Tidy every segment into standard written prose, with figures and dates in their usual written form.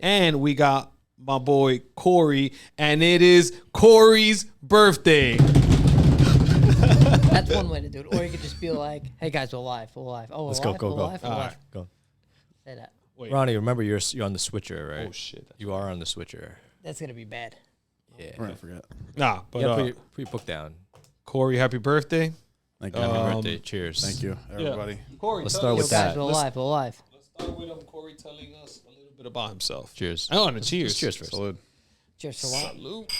And we got my boy Corey, and it is Corey's birthday. That's one way to do it. Or you could just be like, hey guys, we're live. Oh, Let's live, go. live. All right. Go. Say that. Wait. Ronnie, remember you're on the switcher, right? Oh shit. You are on the switcher. That's going to be bad. Yeah. Don't forget. Nah, but Yeah, put your book down. Corey, happy birthday. Thank you. Happy birthday. Cheers. Thank you, everybody. Corey, Let's start with Yo, guys, that. we're live. We're live. Let's start with Corey telling us a little bit about himself. Cheers. I want to cheers. Cheers first. Salute. Cheers to what? Salute.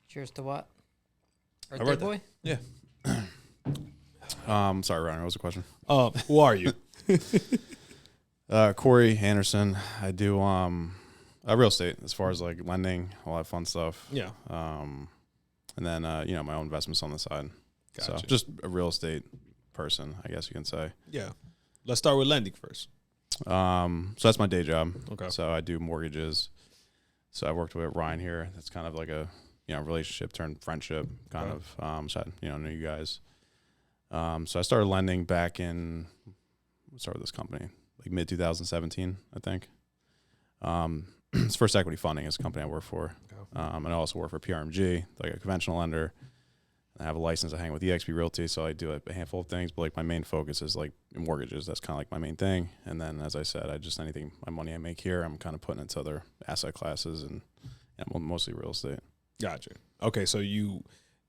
Cheers to what? Birthday birthday. boy? Yeah. Sorry, Ryan. What was the question? Who are you? Corey Anderson. I do real estate as far as like lending, all that fun stuff. Yeah. And then my own investments on the side. Gotcha. So just a real estate person, I guess you can say. Yeah. Let's start with lending first. So that's my day job. Okay. So I do mortgages. So I worked with Ryan here. That's kind of like a relationship turned friendship kind of. So I knew you guys. So I started lending back in started this company like mid 2017, I think. It's First Equity Funding is the company I work for. Okay. And I also work for PRMG, like a conventional lender. I have a license to hang with EXP Realty, so I do a handful of things. But like my main focus is like mortgages. That's kind of like my main thing. And then, as I said, anything my money I make here, I'm kind of putting into other asset classes and mostly real estate. Gotcha. Okay, so you're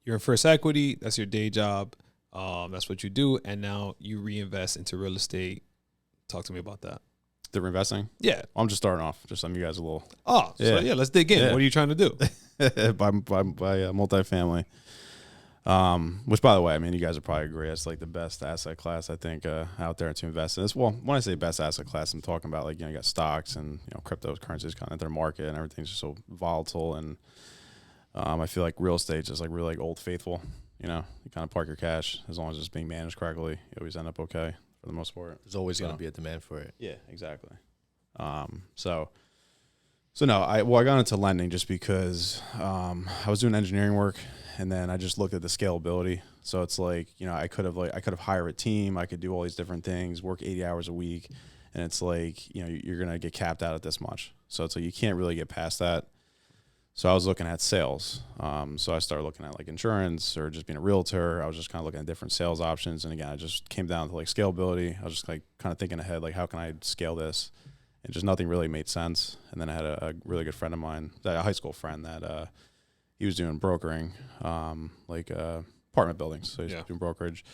in First Equity. That's your day job. That's what you do, and now you reinvest into real estate. Talk to me about that. The investing? Yeah. I'm just starting off. Just some of you guys a little. Oh, so yeah, let's dig in. Yeah. What are you trying to do? by multifamily. Which, by the way, I mean, you guys would probably agree, it's like the best asset class, I think, out there to invest in. Well, when I say best asset class, I'm talking about like, you got stocks and, cryptocurrencies kind of at their market and everything's just so volatile. And I feel like real estate is just like really like old faithful. You kind of park your cash as long as it's being managed correctly. You always end up okay for the most part. There's always going to be a demand for it. Yeah, exactly. So no, I got into lending just because I was doing engineering work, and then I just looked at the scalability. So it's like, I could have hired a team, I could do all these different things, work 80 hours a week, and it's like, you're gonna get capped out at this much. So it's like you can't really get past that. So I was looking at sales. So I started looking at like insurance or just being a realtor. I was just kind of looking at different sales options, and again, I just came down to like scalability. I was just like kind of thinking ahead, like how can I scale this? And just nothing really made sense. And then I had a really good friend of mine, a high school friend that he was doing brokering, apartment buildings. So he's doing brokerage.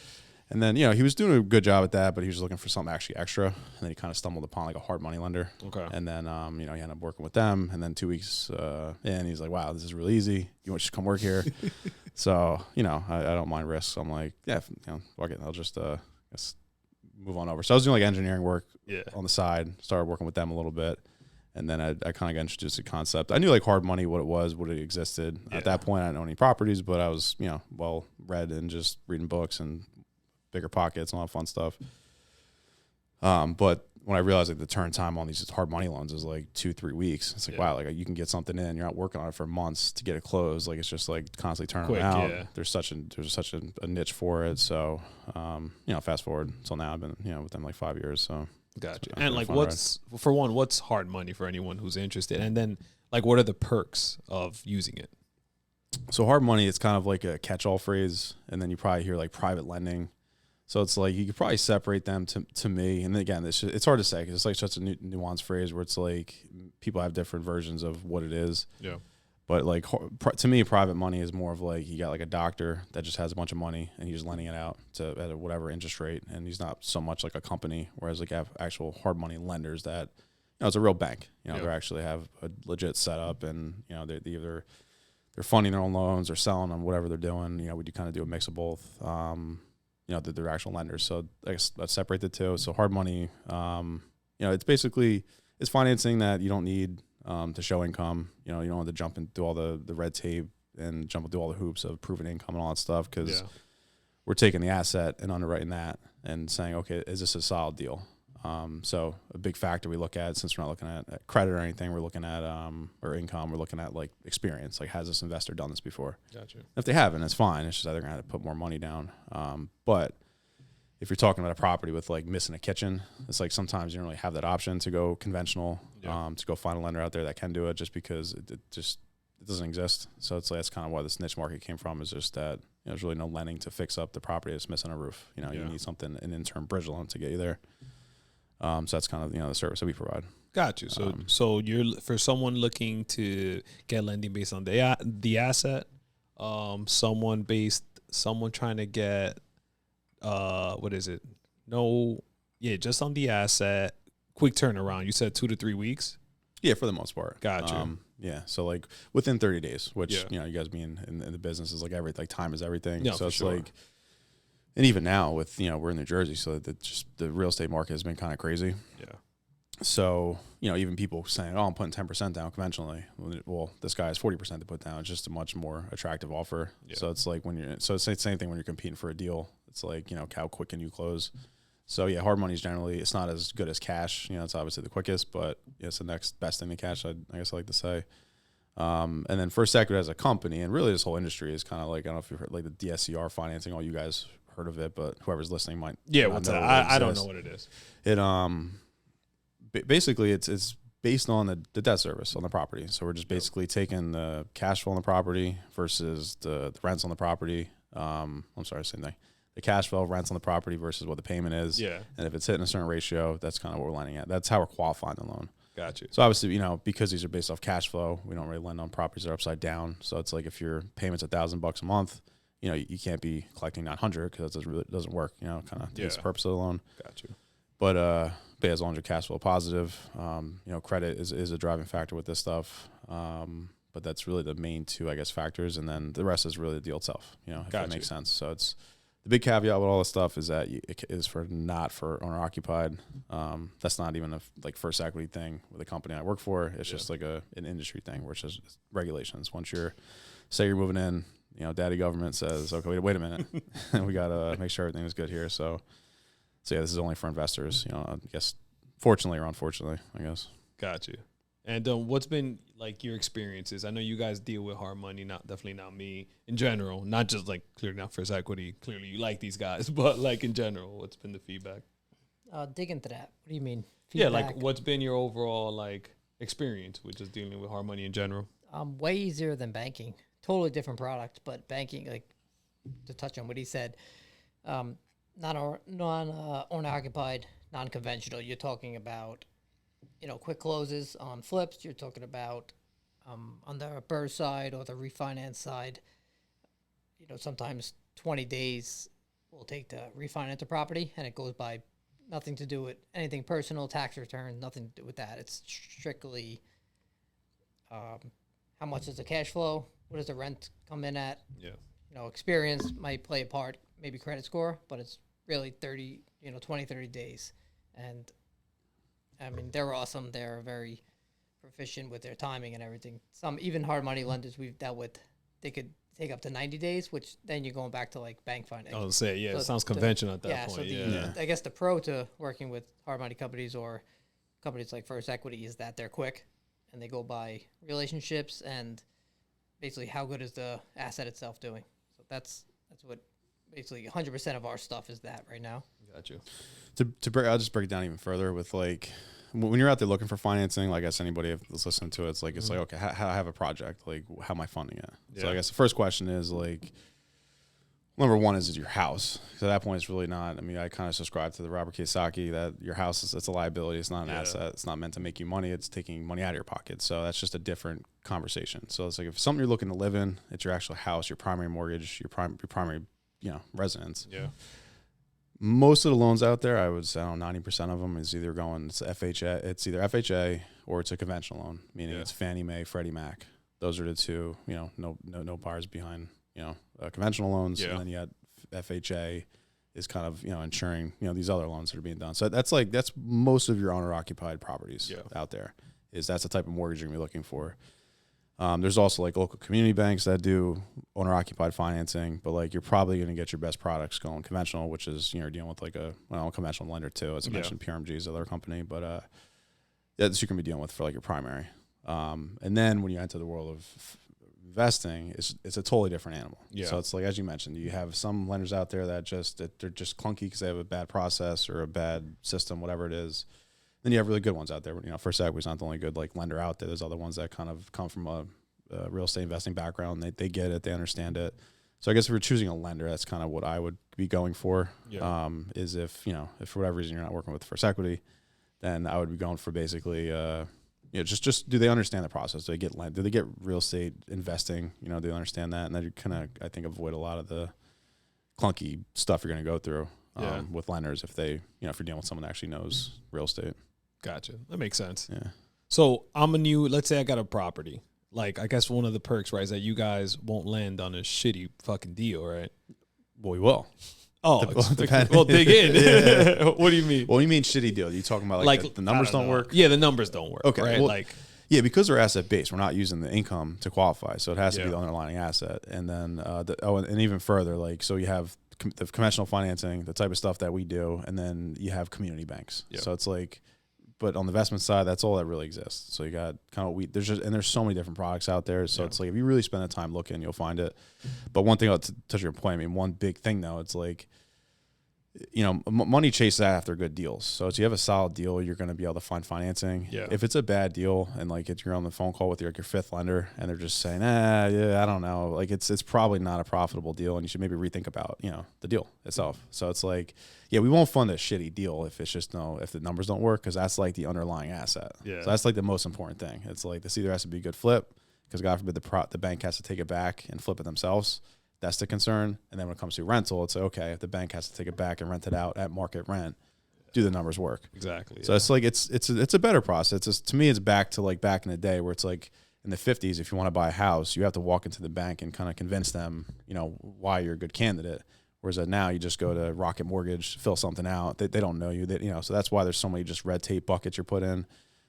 And then, he was doing a good job at that, but he was looking for something actually extra. And then he kind of stumbled upon like a hard money lender. Okay. And then, he ended up working with them. And then 2 weeks in, he's like, wow, this is really easy. You want to just come work here? So, I don't mind risks. I'm like, yeah, fuck it. I'll just move on over. So I was doing like engineering work on the side, started working with them a little bit. And then I kind of got introduced to the concept. I knew like hard money, what it was, what it existed. Yeah. At that point, I didn't own any properties, but I was, well read and just reading books and bigger pockets and all that fun stuff. But when I realized like the turn time on these hard money loans is like 2-3 weeks, it's like, wow, like you can get something in, you're not working on it for months to get it closed. Like it's just like constantly turning them out. Yeah. There's such a niche for it. So, fast forward till now, I've been, with them like 5 years. So gotcha. And like what's hard money for anyone who's interested? And then like, what are the perks of using it? So hard money, it's kind of like a catch-all phrase. And then you probably hear like private lending. So it's like you could probably separate them to me. And again, it's hard to say because it's like such a nuanced phrase where it's like people have different versions of what it is. Yeah. But like to me, private money is more of like you got like a doctor that just has a bunch of money and he's lending it out at a whatever interest rate, and he's not so much like a company. Whereas like you have actual hard money lenders that it's a real bank. They actually have a legit setup, and they're funding their own loans or selling them, whatever they're doing. We do kind of do a mix of both. They're actual lenders. So I guess let's separate the two. So hard money, it's basically it's financing that you don't need to show income. You don't have to jump and do all the red tape and jump through all the hoops of proving income and all that stuff because we're taking the asset and underwriting that and saying, okay, is this a solid deal? So a big factor we look at, since we're not looking at credit or anything, we're looking at or income, we're looking at like experience. Like, has this investor done this before? Gotcha. If they haven't, it's fine. It's just they're going to have to put more money down. But if you're talking about a property with like missing a kitchen, it's like sometimes you don't really have that option to go conventional, to go find a lender out there that can do it, just because it doesn't exist. So it's like, that's kind of where this niche market came from, is just that there's really no lending to fix up the property that's missing a roof. You need something, an interim bridge loan to get you there. So that's kind of the service that we provide. Got you. So you're, for someone looking to get lending based on the asset, someone trying to get what is it? Just on the asset, quick turnaround. You said 2 to 3 weeks. Yeah, for the most part. Gotcha. So like within 30 days, which you guys being in the business is like time is everything. So it's like, and even now with we're in New Jersey, so the real estate market has been kind of crazy. Yeah. So even people saying, "Oh, I'm putting 10% down conventionally." Well, this guy has 40% to put down. It's just a much more attractive offer. Yeah. So it's like it's the same thing when you're competing for a deal. It's like how quick can you close? So yeah, hard money is generally, it's not as good as cash. It's obviously the quickest, but it's the next best thing to cash. I guess I like to say. And then First Equity as a company, and really this whole industry is kind of like, I don't know if you've heard like the DSCR financing. All you guys heard of it, but whoever's listening might. Yeah, what's that? I don't know what it is. It basically it's based on the debt service on the property. So we're just basically taking the cash flow on the property versus the rents on the property. I'm sorry, same thing. The cash flow, rents on the property versus what the payment is. Yeah. And if it's hitting a certain ratio, that's kind of what we're lending at. That's how we're qualifying the loan. Gotcha. So obviously, because these are based off cash flow, we don't really lend on properties that are upside down. So it's like if your payment's $1,000 a month, you can't be collecting 900 because that doesn't work. Kind of defeats the purpose of the loan. Gotcha. But as long as your cash flow positive, credit is a driving factor with this stuff. But that's really the main two, I guess, factors, and then the rest is really the deal itself. If that makes sense. So it's. The big caveat with all this stuff is that it is not for owner occupied. That's not even a First Equity thing with the company I work for. It's just like an industry thing, which is regulations. Once you're moving in, daddy government says, okay, wait a minute, we gotta make sure everything is good here. So yeah, this is only for investors. I guess fortunately or unfortunately, I guess. Got you. And what's been like your experiences? I know you guys deal with hard money, definitely not me in general, not just like clearly not First Equity. Clearly you like these guys, but like in general, what's been the feedback? Dig into that. What do you mean? Feedback? Yeah, like what's been your overall like experience with just dealing with hard money in general? Way easier than banking. Totally different product, but banking, like to touch on what he said, non owner occupied, non-conventional. You're talking about quick closes on flips. You're talking about on the BRRRR side or the refinance side, sometimes 20 days will take to refinance a property, and it goes by nothing to do with anything personal, tax return, nothing to do with that. It's strictly how much is the cash flow, what does the rent come in at? Yeah. Experience might play a part, maybe credit score, but it's really 20, 30 days. And I mean, they're awesome. They're very proficient with their timing and everything. Some even hard money lenders we've dealt with, they could take up to 90 days, which then you're going back to like bank finance. I was say, yeah, so it sounds conventional at that point. So I guess the pro to working with hard money companies or companies like First Equity is that they're quick and they go by relationships and basically how good is the asset itself doing. So that's what basically 100% of our stuff is that right now. Got you. I'll just break it down even further with like when you're out there looking for financing, like I guess anybody that's listening to it, it's like okay, how I have a project, like how am I funding it? Yeah. So I guess the first question is like number one is your house. So at that point, it's really not. I mean, I kind of subscribe to the Robert Kiyosaki that your house it's a liability. It's not an asset. It's not meant to make you money. It's taking money out of your pocket. So that's just a different conversation. So it's like if something you're looking to live in, it's your actual house, your primary mortgage, your primary residence. Yeah. Most of the loans out there, I would say 90% of them is either going to FHA. It's either FHA or it's a conventional loan, meaning it's Fannie Mae, Freddie Mac. Those are the two. No bars behind conventional loans, and then you got FHA is kind of insuring these other loans that are being done. So that's most of your owner occupied properties out there. That's the type of mortgage you're gonna be looking for. There's also like local community banks that do owner occupied financing, but like you're probably going to get your best products going conventional, which is you're dealing with like a conventional lender too, as I mentioned. PRMG is the other company, but that's you can be dealing with for like your primary. And then when you enter the world of investing, it's a totally different animal. Yeah. So it's like, as you mentioned, you have some lenders out there that they're just clunky because they have a bad process or a bad system, whatever it is. Then you have really good ones out there. You know, First Equity is not the only good like lender out there. There's other ones that kind of come from a real estate investing background. They get it, they understand it. So I guess if you're choosing a lender, that's kind of what I would be going for. Yeah. Is if for whatever reason you're not working with First Equity, then I would be going for basically just do they understand the process? Do they get real estate investing? You know, do they understand that? And then you kind of, I think, avoid a lot of the clunky stuff you're going to go through with lenders if they, if you're dealing with someone that actually knows real estate. Gotcha. That makes sense. Yeah. So let's say I got a property. Like, I guess one of the perks, right, is that you guys won't land on a shitty fucking deal, right? Well, we will. Oh, well, dig in. Yeah. What do you mean? What do you mean shitty deal? You talking about like the numbers don't work? Yeah, the numbers don't work. Okay. Right? Well, yeah, because we're asset based, we're not using the income to qualify, so it has to be the underlying asset. And then, and even further, like, so you have the conventional financing, the type of stuff that we do, and then you have community banks. Yep. So it's like, but on the investment side, that's all that really exists. So you got kind of there's so many different products out there. So it's like, if you really spend the time looking, you'll find it. But one thing, to touch your point, I mean, one big thing though, it's like, money chases after good deals. So if you have a solid deal, you're going to be able to find financing. Yeah. If it's a bad deal and like you're on the phone call with your fifth lender and they're just saying, yeah, I don't know, like it's probably not a profitable deal, and you should maybe rethink about the deal itself. So it's like, yeah, we won't fund a shitty deal if it's just if the numbers don't work, because that's like the underlying asset. Yeah. So that's like the most important thing. It's like this either has to be a good flip, because God forbid the bank has to take it back and flip it themselves. That's the concern. And then when it comes to rental, it's like, okay, if the bank has to take it back and rent it out at market rent, do the numbers work? Exactly. So it's like it's a better process. To me, it's back to like back in the day where it's like in the 50s, if you want to buy a house, you have to walk into the bank and kind of convince them, why you're a good candidate. Whereas now you just go to Rocket Mortgage, fill something out. They don't know you. So that's why there's so many just red tape buckets you're put in.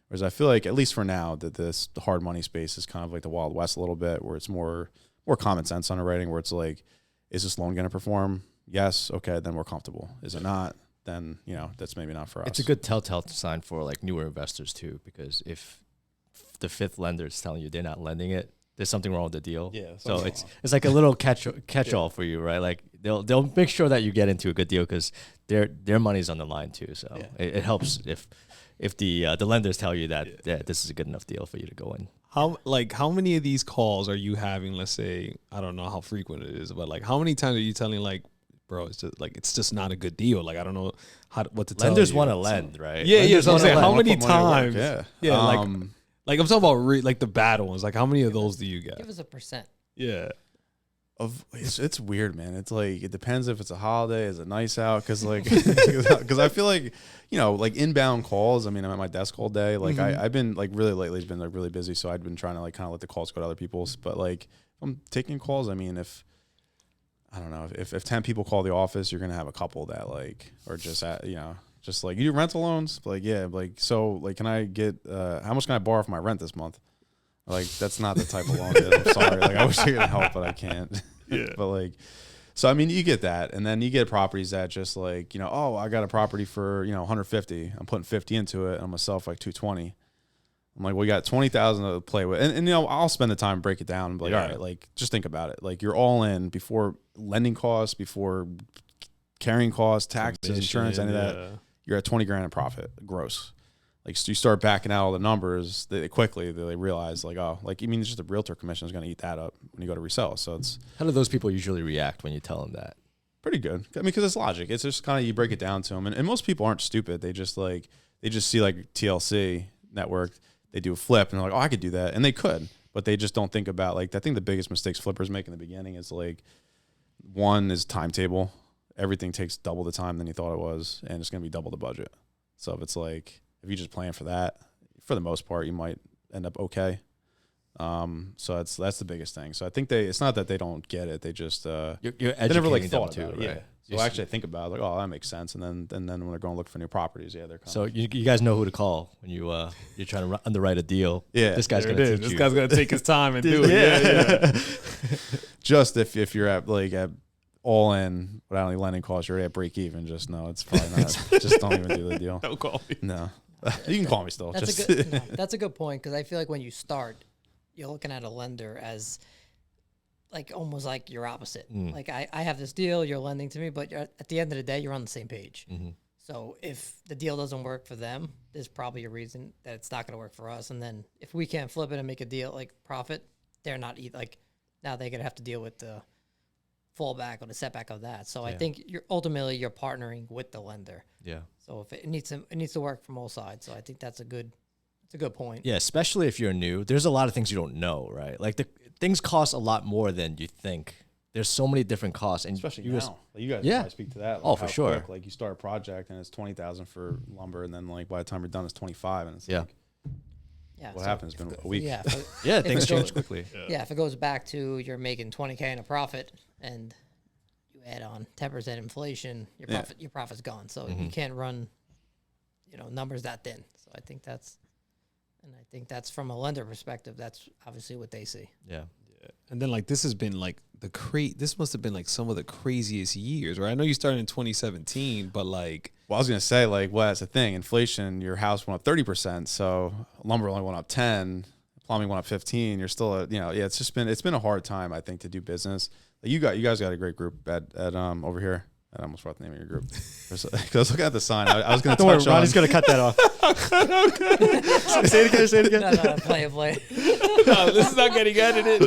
Whereas I feel like, at least for now, that the hard money space is kind of like the Wild West a little bit, where it's more common sense underwriting, where it's like, is this loan going to perform? Yes. Okay. Then we're comfortable. Is it not? Then, that's maybe not for us. It's a good telltale sign for like newer investors too, because if the fifth lender is telling you they're not lending it, there's something wrong with the deal. Yeah. So it's like a little catch-all for you, right? Like they'll make sure that you get into a good deal, because their money's on the line too. So it helps if the lenders tell you that this is a good enough deal for you to go in. How many of these calls are you having? Let's say, I don't know how frequent it is, but like, how many times are you telling, like, bro, it's just not a good deal. Like, I don't know what to tell you. Lenders want to lend, right? Yeah, Lenders So I'm saying, how many times? Yeah. Like I'm talking about like the bad ones. Like, how many of those do you get? Give us a percent. Yeah. It's weird, man. It's like, it depends if it's a holiday, is it nice out? Because like, because I feel like, like inbound calls. I mean, I'm at my desk all day. Like I've been like really lately, it's been like really busy. So I've been trying to like kind of let the calls go to other people's. But like, if I'm taking calls, I mean, if 10 people call the office, you're gonna have a couple that like are just just like, you do rental loans. Like, yeah, like, so like, can I get how much can I borrow for my rent this month? Like, that's not the type of loan. I'm sorry. Like, I wish I could help, but I can't. Yeah. But like, so I mean, you get that, and then you get properties that just like, oh, I got a property for 150. I'm putting 50 into it. And I'm gonna sell for like 220. I'm like, well, you got 20,000 to play with, and I'll spend the time to break it down and be like, all right, like, just think about it. Like, you're all in before lending costs, before carrying costs, taxes, insurance, any of that. You're at 20 grand in profit, gross. Like, so you start backing out all the numbers, they realize, like, oh, like, it's just the realtor commission is going to eat that up when you go to resell. So it's, how do those people usually react when you tell them that? Pretty good. I mean, because it's logic. It's just kind of, you break it down to them, and most people aren't stupid. They just see like TLC network, they do a flip, and they're like, oh, I could do that, and they could, but they just don't think about, like, I think the biggest mistakes flippers make in the beginning is like, one is timetable. Everything takes double the time than you thought it was, and it's going to be double the budget. So if it's like, if you just plan for that, for the most part, you might end up okay. So that's the biggest thing. So I think it's not that they don't get it. They just you're they never like educating thought them about too, it. right? Yeah. So actually, I think about it, like, oh, that makes sense. And then when they're going to look for new properties, they're kind so you guys know who to call when you're trying to underwrite a deal. Yeah, this guy's gonna teach This you. guy's gonna take his time and do it. Yeah. Just if you're at all in without any lending costs, you're already at break even. Just no, it's probably not. Just don't even do the deal. Don't call me. No, you can call me still. That's a good point, because I feel like when you start, you're looking at a lender as like almost like your opposite. Like I have this deal, you're lending to me, but at the end of the day, you're on the same page. So if the deal doesn't work for them, there's probably a reason that it's not going to work for us. And then if we can't flip it and make a deal like profit, they're not like now they're going to have to deal with the fallback or the setback of that. So I think you're partnering with the lender. Yeah. So if it needs to work from all sides. So I think that's a good point. Yeah, especially if you're new. There's a lot of things you don't know, right? Like things cost a lot more than you think. There's so many different costs, and especially you now. Like you guys probably speak to that. Like oh, for sure. Quick, like you start a project and it's $20,000 for lumber, and then like by the time you're done, it's $25,000, and it's like, what happens? It's been a week. Yeah, things change quickly. Yeah, if it goes back to you're making $20K in a profit, and you add on 10% inflation, your profit's gone. So you can't run, numbers that thin. So I think that's from a lender perspective. That's obviously what they see. Yeah. And then like this has been like this must have been like some of the craziest years, right? I know you started in 2017, but like, well, I was gonna say like, well, that's the thing. Inflation, your house went up 30%, so lumber only went up 10, plumbing went up 15. You're still it's been a hard time, I think, to do business. Like you guys got a great group at over here. I almost forgot the name of your group. Because I was looking at the sign. I was going to touch on. Ronnie's going to cut that off. Say it again. No, play. No, this is not getting edited.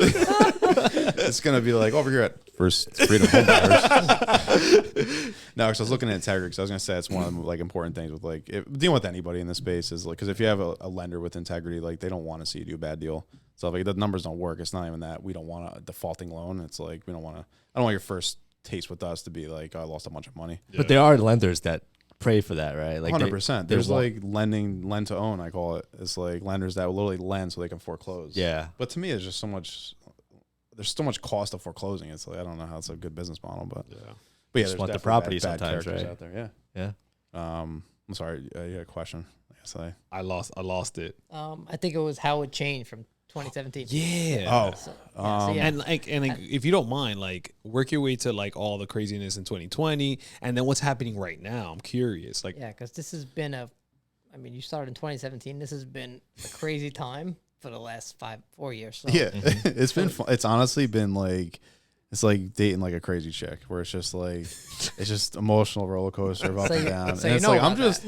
It's going to be like over here at First Freedom Home Buyers. No, because I was looking at integrity. Because I was going to say it's one of the like important things with like dealing with anybody in this space is like, because if you have a lender with integrity, like they don't want to see you do a bad deal. So if like, the numbers don't work, it's not even that we don't want a defaulting loan. It's like I don't want your first taste with us to be like, oh, I lost a bunch of money. But there are lenders that pray for that, right? Like 100%. There's like lend to own, I call it. It's like lenders that will literally lend so they can foreclose. Yeah. But to me, it's just so much. There's so much cost of foreclosing. It's like I don't know how it's a good business model, but yeah, just want the property sometimes, right? Out there. Yeah. I'm sorry. You had a question. I lost it. I think it was how it changed from 2017. Yeah. And if you don't mind, like work your way to like all the craziness in 2020, and then what's happening right now. I'm curious. Like, because this has been you started in 2017. This has been a crazy time for the last 4 years. So. Yeah, it's been fun. It's honestly been like. It's like dating like a crazy chick, where it's just like it's just emotional roller coaster of up and down. So and it's like I'm just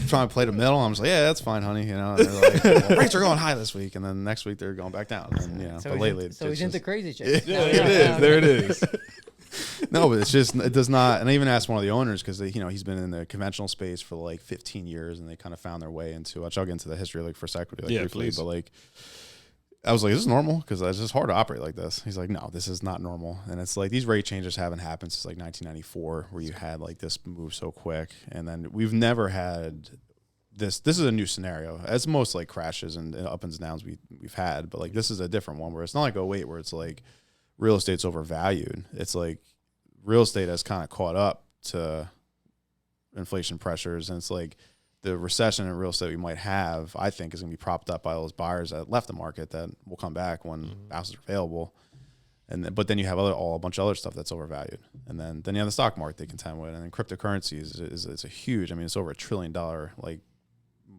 trying to play the middle. I'm just like, yeah, that's fine, honey. And they're like, well, rates are going high this week, and then next week they're going back down. And so but lately, he's into crazy chicks. Yeah, there it is. No, but it's just it does not. And I even asked one of the owners because he's been in the conventional space for like 15 years, and they kind of found their way into. I'll get into the history like First Equity, like briefly, please. But like. I was like, this is normal because it's just hard to operate like this. He's like, no, this is not normal. And it's like these rate changes haven't happened since like 1994 where you had like this move so quick. And then we've never had this. This is a new scenario as most like crashes and up and downs we've had. But like this is a different one where it's not like 08 where it's like real estate's overvalued. It's like real estate has kind of caught up to inflation pressures. And it's like, the recession in real estate we might have, I think, is going to be propped up by those buyers that left the market that will come back when houses are available. But then you have a bunch of other stuff that's overvalued. And then you have the stock market they contend with. And then cryptocurrencies is a huge, it's over $1 trillion like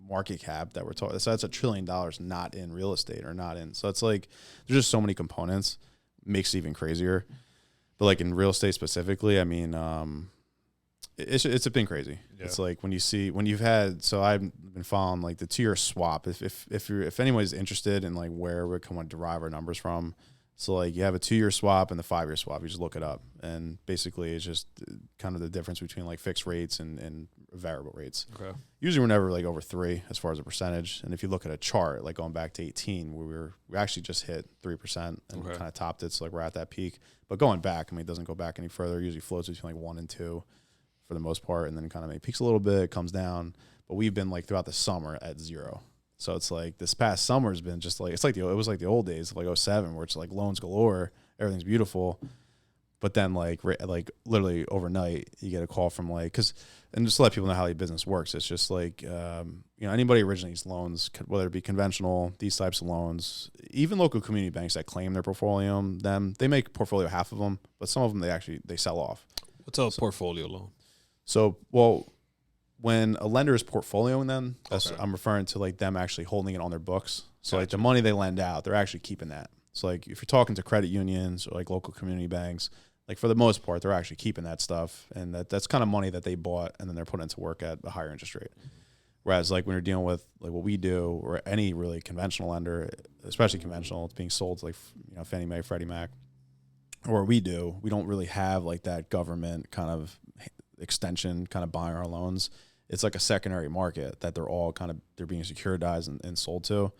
market cap that we're talking. So that's $1 trillion not in real estate or not in. So it's like there's just so many components, makes it even crazier. But like in real estate specifically, it's been crazy. Yeah. It's like when you've had. So I've been following like the 2-year swap. If anyone's interested in like where we can derive our numbers from, so like you have a 2-year swap and the 5-year swap. You just look it up, and basically it's just kind of the difference between like fixed rates and variable rates. Okay. Usually we're never like over 3 as far as a percentage. And if you look at a chart like going back to 18, we actually just hit 3% and kind of topped it. So like we're at that peak. But going back, it doesn't go back any further. It usually floats between like 1 and 2. For the most part, and then kind of maybe peaks a little bit, comes down, but we've been like throughout the summer at 0. So it's like this past summer's been just like it was like the old days of like 07 where it's like loans galore, everything's beautiful, but then like literally overnight you get a call from like and just to let people know how the business works, it's just like anybody originates loans, whether it be conventional, these types of loans, even local community banks that claim their portfolio, they make portfolio half of them, but some of them they sell off. What's a portfolio loan? So, when a lender is portfolioing them, I'm referring to like them actually holding it on their books. So like the money they lend out, they're actually keeping that. So like if you're talking to credit unions or like local community banks, like for the most part, they're actually keeping that stuff, and that's kind of money that they bought and then they're putting it to work at a higher interest rate. Whereas like when you're dealing with like what we do or any really conventional lender, especially conventional, it's being sold to like, you know, Fannie Mae, Freddie Mac, or we don't really have like that government kind of extension kind of buying our loans. It's like a secondary market that they're being securitized and sold to.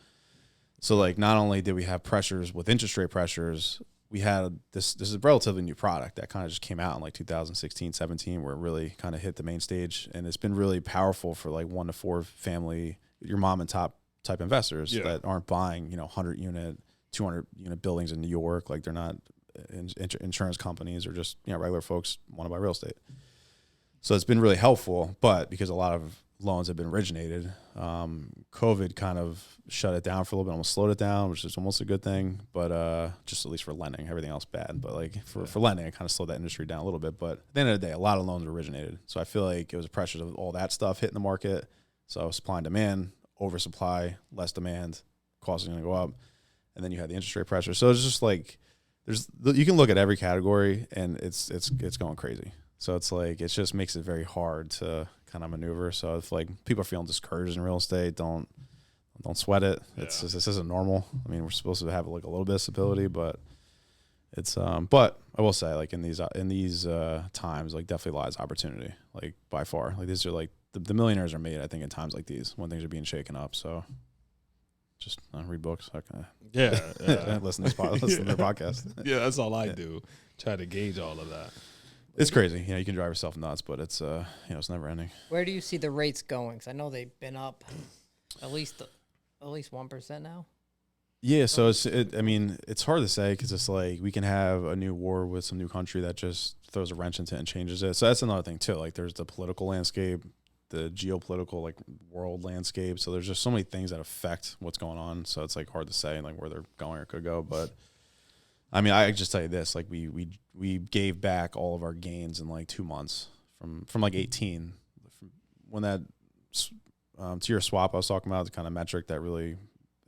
So like not only did we have pressures with interest rate pressures, we had this is a relatively new product that kind of just came out in like 2016, 17, where it really kind of hit the main stage. And it's been really powerful for like 1 to 4 family, your mom and top type investors that aren't buying, you know, 100 unit, 200 unit buildings in New York. Like they're not insurance companies or just, you know, regular folks want to buy real estate. So it's been really helpful, but because a lot of loans have been originated, COVID kind of shut it down for a little bit, almost slowed it down, which is almost a good thing, but just at least for lending, everything else bad. But like for lending, it kind of slowed that industry down a little bit. But at the end of the day, a lot of loans originated. So I feel like it was a pressure of all that stuff hitting the market. So supply and demand, oversupply, less demand, costs are going to go up. And then you had the interest rate pressure. So it's just like, you can look at every category and it's going crazy. So it's like, it just makes it very hard to kind of maneuver. So if like people are feeling discouraged in real estate, don't sweat it. This isn't normal. I mean, we're supposed to have like a little bit of stability, but it's but I will say like in these times, like definitely lies opportunity, like by far. Like these are like the millionaires are made, I think, in times like these when things are being shaken up. So just read books. Listen to their podcast. Yeah, that's all I do. Try to gauge all of that. It's crazy. You know, you can drive yourself nuts, but it's it's never ending. Where do you see the rates going? 'Cause I know they've been up at least 1% now. Yeah, so it's hard to say because it's like we can have a new war with some new country that just throws a wrench into it and changes it. So that's another thing too. Like there's the political landscape, the geopolitical like world landscape. So there's just so many things that affect what's going on. So it's like hard to say like where they're going or could go. But I mean, I just tell you this: like we gave back all of our gains in like 2 months from like 18. When that to your swap I was talking about, the kind of metric that really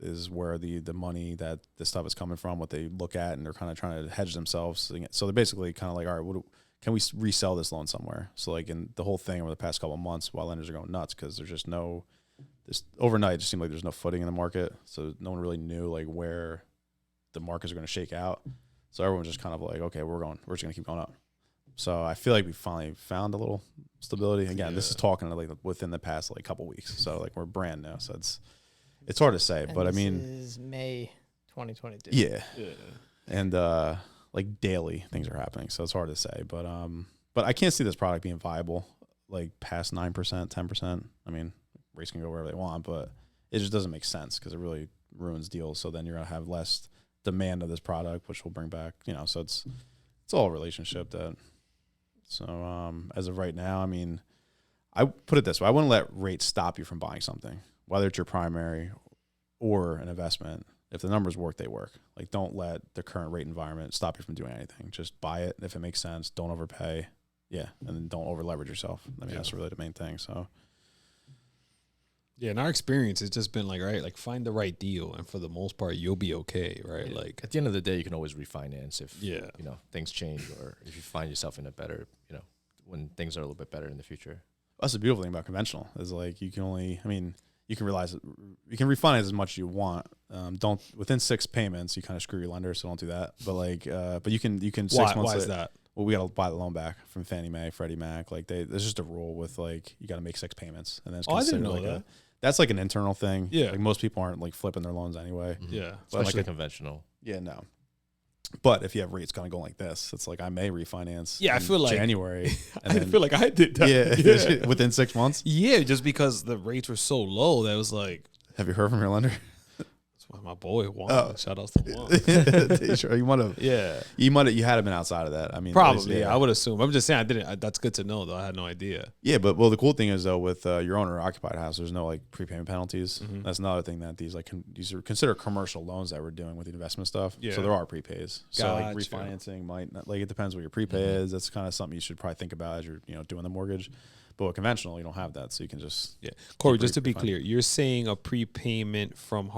is where the money that this stuff is coming from, what they look at, and they're kind of trying to hedge themselves. So they're basically kind of like, all right, can we resell this loan somewhere? So like in the whole thing over the past couple of months, while lenders are going nuts because there's just overnight it just seemed like there's no footing in the market, so no one really knew like where the markets are going to shake out. So everyone's just kind of like, okay, we're just going to keep going up. So I feel like we finally found a little stability. Again, this is talking like within the past like couple weeks. So like we're brand new. So it's hard to say, but I mean, this is May 2022. Yeah. And like daily things are happening. So it's hard to say, but I can't see this product being viable like past 9%, 10%. I mean, rates can go wherever they want, but it just doesn't make sense because it really ruins deals. So then you're going to have less demand of this product, which will bring back, so it's all a relationship that, so as of right now, I mean, I put it this way, I wouldn't let rates stop you from buying something, whether it's your primary or an investment. If the numbers work, they work. Like don't let the current rate environment stop you from doing anything. Just buy it if it makes sense. Don't overpay. Yeah. And then don't over leverage yourself. I mean, that's really the main thing. So yeah, in our experience, it's just been like, right, like find the right deal, and for the most part, you'll be okay, right? Yeah. Like at the end of the day, you can always refinance if things change, or if you find yourself in a better, when things are a little bit better in the future. That's the beautiful thing about conventional is like you can refinance as much as you want. Don't within 6 payments, you kind of screw your lender, so don't do that. But like, but you can 6 months. Why is that? Well, we got to buy the loan back from Fannie Mae, Freddie Mac. Like there's just a rule with like you got to make 6 payments, and then it's I didn't know like that. That's like an internal thing. Yeah, like most people aren't like flipping their loans anyway. Mm-hmm. Yeah, especially like a conventional. Yeah, no. But if you have rates kind of going like this, it's like I may refinance. Yeah, I feel like January. I feel like I did that. Yeah, within 6 months. Yeah, just because the rates were so low, that was like. Have you heard from your lender? That's why my boy Juan. Oh. Shout outs to Juan. Sure, you might have. Yeah, you had been outside of that. I mean, probably. Yeah. I would assume. I'm just saying I didn't. That's good to know though. I had no idea. Yeah, but the cool thing is though, with your owner occupied house, there's no like prepayment penalties. Mm-hmm. That's another thing that these are considered commercial loans that we're doing with the investment stuff. Yeah. So there are prepays. So like Gotcha. refinancing might not, like it depends what your prepay is. That's kind of something you should probably think about as you're doing the mortgage. But with conventional, you don't have that, so you can just Corey, just to be clear, you're saying a prepayment from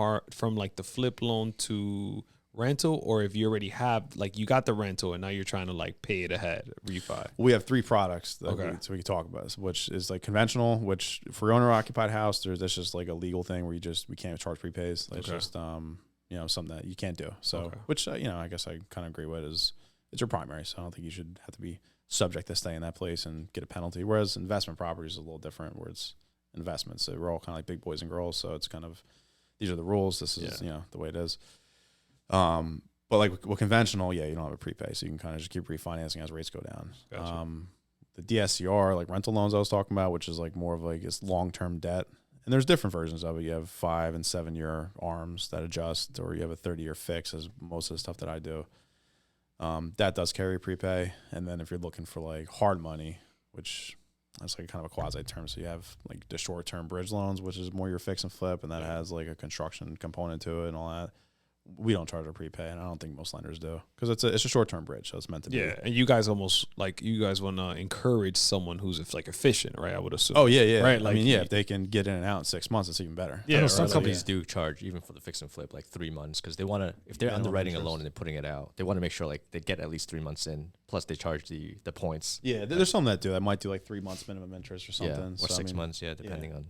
like the flip loan to rental, or if you already have, like, you got the rental and now you're trying to like pay it ahead, refi? We have 3 products that Okay. we can talk about, which is like conventional, which for owner occupied house, that's just like a legal thing where we can't charge prepays. It's just you know, something that you can't do. So which you know, I guess I kind of agree with is it's your primary. So I don't think you should have to be subject to stay in that place and get a penalty. Whereas investment property is a little different, where it's investments. So we're all kind of like big boys and girls. So it's kind of, these are the rules. This is you know, the way it is. But like with conventional, you don't have a prepay, so you can kind of just keep refinancing as rates go down. Gotcha. The DSCR, like rental loans I was talking about, which is like more of like it's long-term debt. And there's different versions of it. You have 5 and 7 year ARMs that adjust, or you have a 30-year fix, as most of the stuff that I do. That does carry prepay. And then if you're looking for like hard money, which that's like kind of a quasi term, so you have like the short-term bridge loans, which is more your fix and flip, and that has like a construction component to it and all that. We don't charge a prepay, and I don't think most lenders do, because it's a short-term bridge, so it's meant to be. Yeah, and you guys almost like, you guys want to encourage someone who's like efficient, right? I would assume. Oh yeah, right. Like, I mean, if they can get in and out in 6 months, it's even better. Yeah, I know right, some like, companies do charge even for the fix and flip like 3 months, because they want to, if they're underwriting a loan and they're putting it out, they want to make sure like they get at least 3 months in. Plus they charge the points. Yeah, there's some that do that might do like 3 months minimum interest or something. Yeah, or so, 6 months. Yeah, depending on.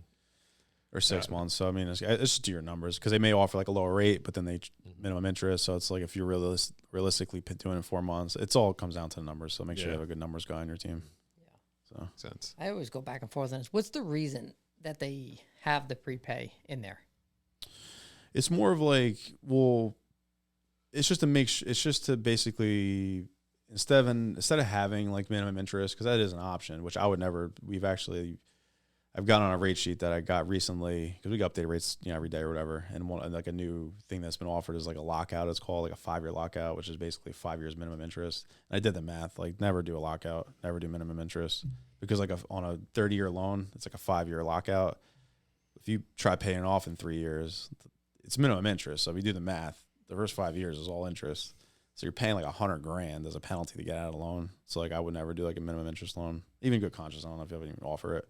Or 6 months. So I mean, it's just do your numbers, because they may offer like a lower rate, but then they minimum interest. So it's like if you're realistically doing it in 4 months, it's all comes down to the numbers. So make sure you have a good numbers guy on your team. Yeah. So Makes sense. I always go back and forth on this. What's the reason that they have the prepay in there? it's more of like, well, it's just to it's just to basically instead of having like minimum interest, because that is an option, which I would never. I've got on a rate sheet that I got recently, because we update rates, every day or whatever. And like a new thing that's been offered is like a lockout. It's called like a 5-year lockout, which is basically 5 years minimum interest. And I did the math, like never do a lockout, never do minimum interest, because like on a 30-year loan, it's like a 5-year lockout. If you try paying it off in 3 years, it's minimum interest. So if you do the math, the first 5 years is all interest. So you're paying like $100,000 as a penalty to get out of the loan. So like I would never do like a minimum interest loan, even good conscience. I don't know if you even offer it.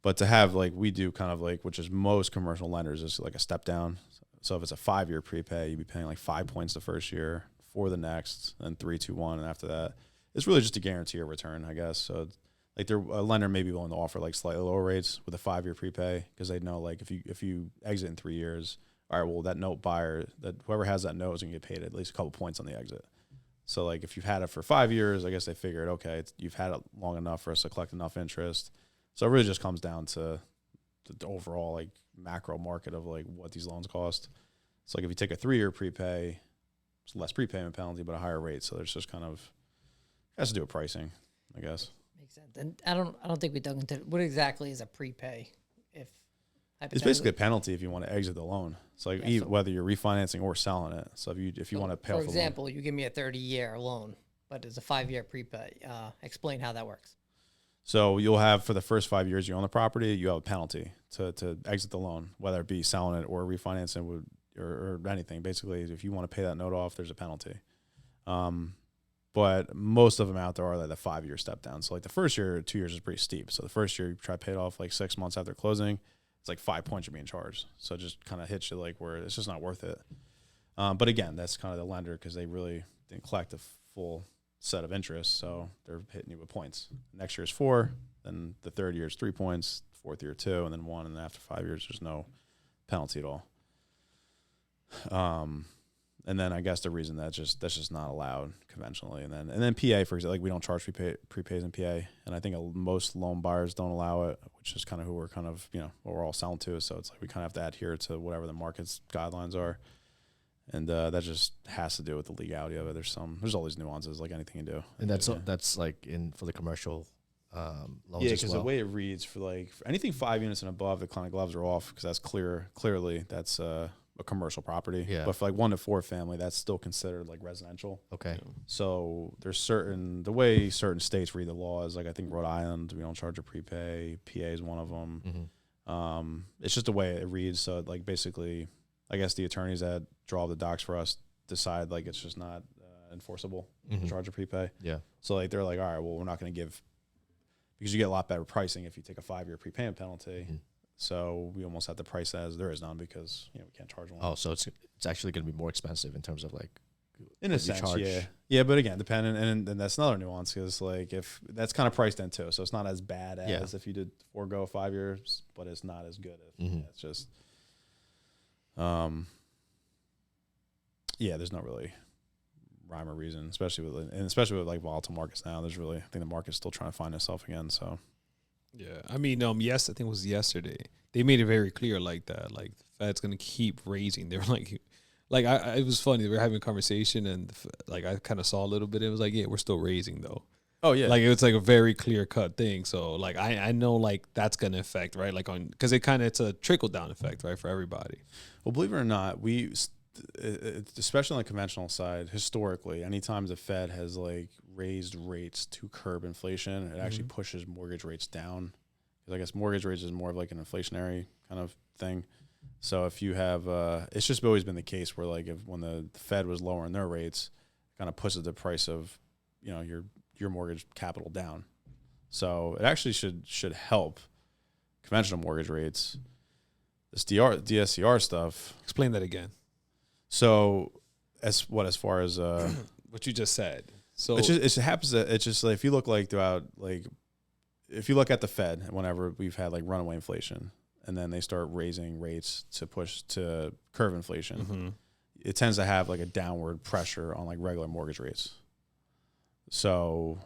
But to have like we do kind of like, which is most commercial lenders, is like a step down. So if it's a 5-year prepay, you'd be paying like 5 points the first year, 4 the next, and 3, 2, 1. And after that, it's really just to guarantee a return, I guess. So like a lender may be willing to offer like slightly lower rates with a 5-year prepay, because they know like if you exit in 3 years, all right, well that note buyer, that whoever has that note is gonna get paid at least a couple points on the exit. So like if you've had it for 5 years, I guess they figured, okay, you've had it long enough for us to collect enough interest. So it really just comes down to the overall like macro market of like what these loans cost. So like if you take a 3-year prepay, it's less prepayment penalty, but a higher rate. So there's just kind of has to do with pricing, I guess. Makes sense. And I don't think we dug into what exactly is a prepay. If It's basically a penalty if you want to exit the loan. So like Yeah, so- whether you're refinancing or selling it. So if you want to pay off for example, you give me a 30-year loan, but it's a 5-year prepay. Explain how that works. So you'll have, for the first 5 years you own the property, you have a penalty to exit the loan, whether it be selling it or refinancing or anything. Basically, if you want to pay that note off, there's a penalty. But most of them out there are like the 5-year step down. So like the first year or 2 years is pretty steep. So the first year you try to pay it off like 6 months after closing, it's like 5 points you're being charged. So it just kind of hits you like where it's just not worth it. But again, that's kind of the lender, because they really didn't collect a full set of interest, so they're hitting you with points. Next year is 4, then the third year is 3 points, fourth year 2, and then 1, and then after 5 years there's no penalty at all. And then I guess the reason that's just not allowed conventionally, and then PA, for example, like we don't charge prepays in PA, and I think most loan buyers don't allow it, which is kind of who we're kind of what we're all selling to. So it's like we kind of have to adhere to whatever the market's guidelines are. And that just has to do with the legality of it. There's all these nuances, like anything you do. And that's like for the commercial loans yeah, as well. because the way it reads for anything 5 units and above, the kind of gloves are off, because that's clearly that's a commercial property. Yeah. But for like 1 to 4 family, that's still considered like residential. Okay. So there's the way certain states read the law is like, I think Rhode Island, we don't charge a prepay. PA is one of them. Mm-hmm. It's just the way it reads. So like basically, I guess the attorneys that draw the docs for us decide like it's just not enforceable to charge a prepay. Yeah. So like they're like, all right, well, we're not going to give, because you get a lot better pricing if you take a 5-year prepayment penalty So we almost have to price that as there is none because we can't charge one. Oh, so it's actually going to be more expensive in terms of like in a sense, yeah. But again, dependent, and that's another nuance because like if that's kind of priced in too, so it's not as bad as if you did forego 5 years, but it's not as good. It's just, there's not really rhyme or reason, especially with like volatile markets now. I think the market's still trying to find itself again. So. Yeah, I mean, I think it was yesterday. They made it very clear like that. Like the Fed's gonna keep raising. They were like it was funny. They were having a conversation, and like I kind of saw a little bit. It was like, yeah, we're still raising though. Oh yeah, like it's like a very clear cut thing. So like I know like that's gonna affect right, like on because it's a trickle down effect right for everybody. Well, believe it or not, especially on the conventional side, historically, anytime the Fed has like raised rates to curb inflation, it actually pushes mortgage rates down. Because I guess mortgage rates is more of like an inflationary kind of thing. So if you have, it's just always been the case where like when the Fed was lowering their rates, it kind of pushes the price of, your mortgage capital down. So it actually should help conventional mortgage rates. This DSCR stuff. Explain that again. So as far as what you just said. So it happens that it's just like if you look like throughout like if you look at the Fed whenever we've had like runaway inflation and then they start raising rates to push to curb inflation, it tends to have like a downward pressure on like regular mortgage rates. So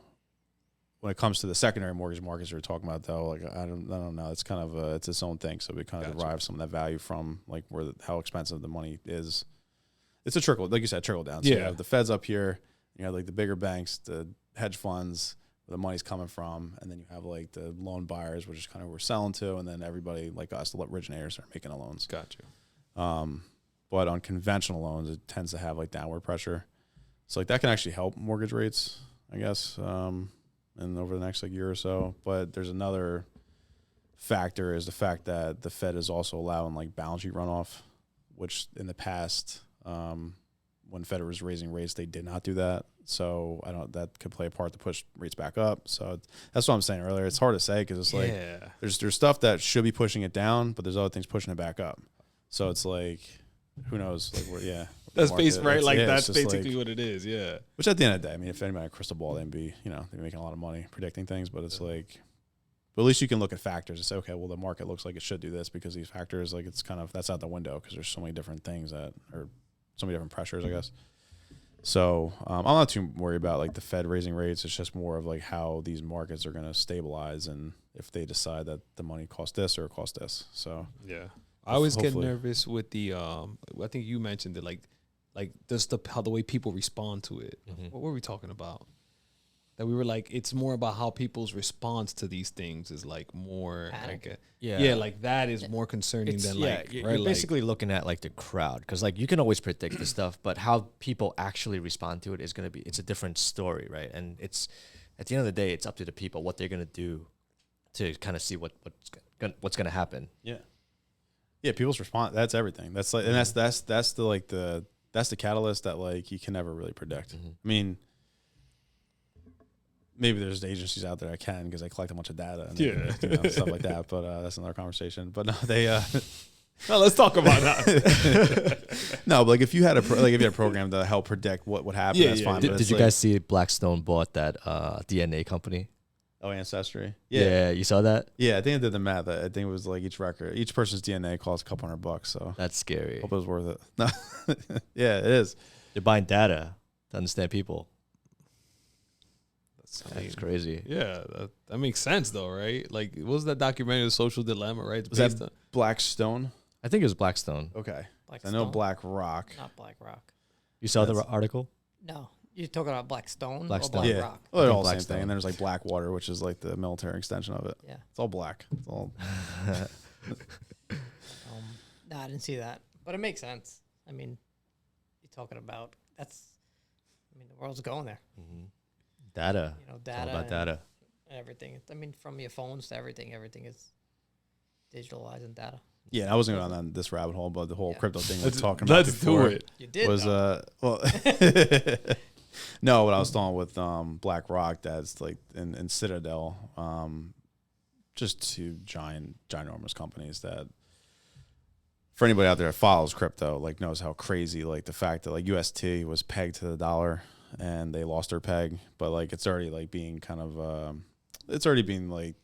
when it comes to the secondary mortgage markets we're talking about though, like I don't know, it's kind of it's its own thing. So we kind of derive some of that value from like how expensive the money is. It's a trickle, like you said, trickle down. So you have the Fed's up here, you have like the bigger banks, the hedge funds, where the money's coming from, and then you have like the loan buyers, which is kind of who we're selling to, and then everybody like us, the originators, are making the loans. Gotcha. But on conventional loans, it tends to have like downward pressure. So like that can actually help mortgage rates, I guess, and over the next like year or so. But there's another factor is the fact that the Fed is also allowing like balance sheet runoff, which in the past, when Fed was raising rates, they did not do that. So that could play a part to push rates back up. So that's what I'm saying earlier. It's hard to say because it's like there's stuff that should be pushing it down, but there's other things pushing it back up. So it's like, who knows? Like, that's basically right. Like that's basically like, what it is. Yeah. Which at the end of the day, I mean, if anybody had a crystal ball, they'd be making a lot of money predicting things. But it's like, but at least you can look at factors and say, okay, well, the market looks like it should do this because these factors, like it's kind of that's out the window because there's so many different things that are so many different pressures, I guess. So I'm not too worried about like the Fed raising rates. It's just more of like how these markets are going to stabilize and if they decide that the money costs this or costs this. So yeah, I always get nervous with the. I think you mentioned it, like just how the way people respond to it. What were we talking about? That we were like, it's more about how people's response to these things is like more like like that is more concerning than like you're basically looking at like the crowd because like you can always predict this stuff, but how people actually respond to it is going to it's a different story, right? And it's at the end of the day, it's up to the people what they're going to do to kind of see what's going to happen. Yeah, people's response, that's everything. That's like, and that's the catalyst that like you can never really predict. I mean, maybe there's agencies out there I can because I collect a bunch of data and stuff like that. But that's another conversation. But no, they. No, let's talk about that. No, but like if you had a program to help predict what would happen, that's fine. Did you guys see Blackstone bought that DNA company? Oh, Ancestry. Yeah, you saw that? Yeah, I think I did the math. I think it was like each person's DNA costs a couple $100. So that's scary. Hope it was worth it. No, yeah, it is. They're buying data to understand people. That's crazy. Yeah, that makes sense though, right? Like, what was that documentary, The Social Dilemma, right? Was that Blackstone? I think it was Blackstone. Okay. I know BlackRock. Not BlackRock. You saw the article? No. You're talking about Blackstone? Blackstone. Or BlackRock? Well, they're all the same thing. And then there's like Blackwater, which is like the military extension of it. Yeah. It's all black. It's all. No, I didn't see that. But it makes sense. I mean, you're talking about the world's going there. Data. Data. It's all about data. And everything. I mean, from your phones to everything is digitalizing data. Yeah, I wasn't going on this rabbit hole, but the whole crypto thing we're talking about before do it. You did. Was no, what I was talking with BlackRock, that's like in Citadel, just two ginormous companies that, for anybody out there that follows crypto, like knows how crazy, like the fact that like UST was pegged to the dollar and they lost their peg, but like it's already like being kind of, it's already being like,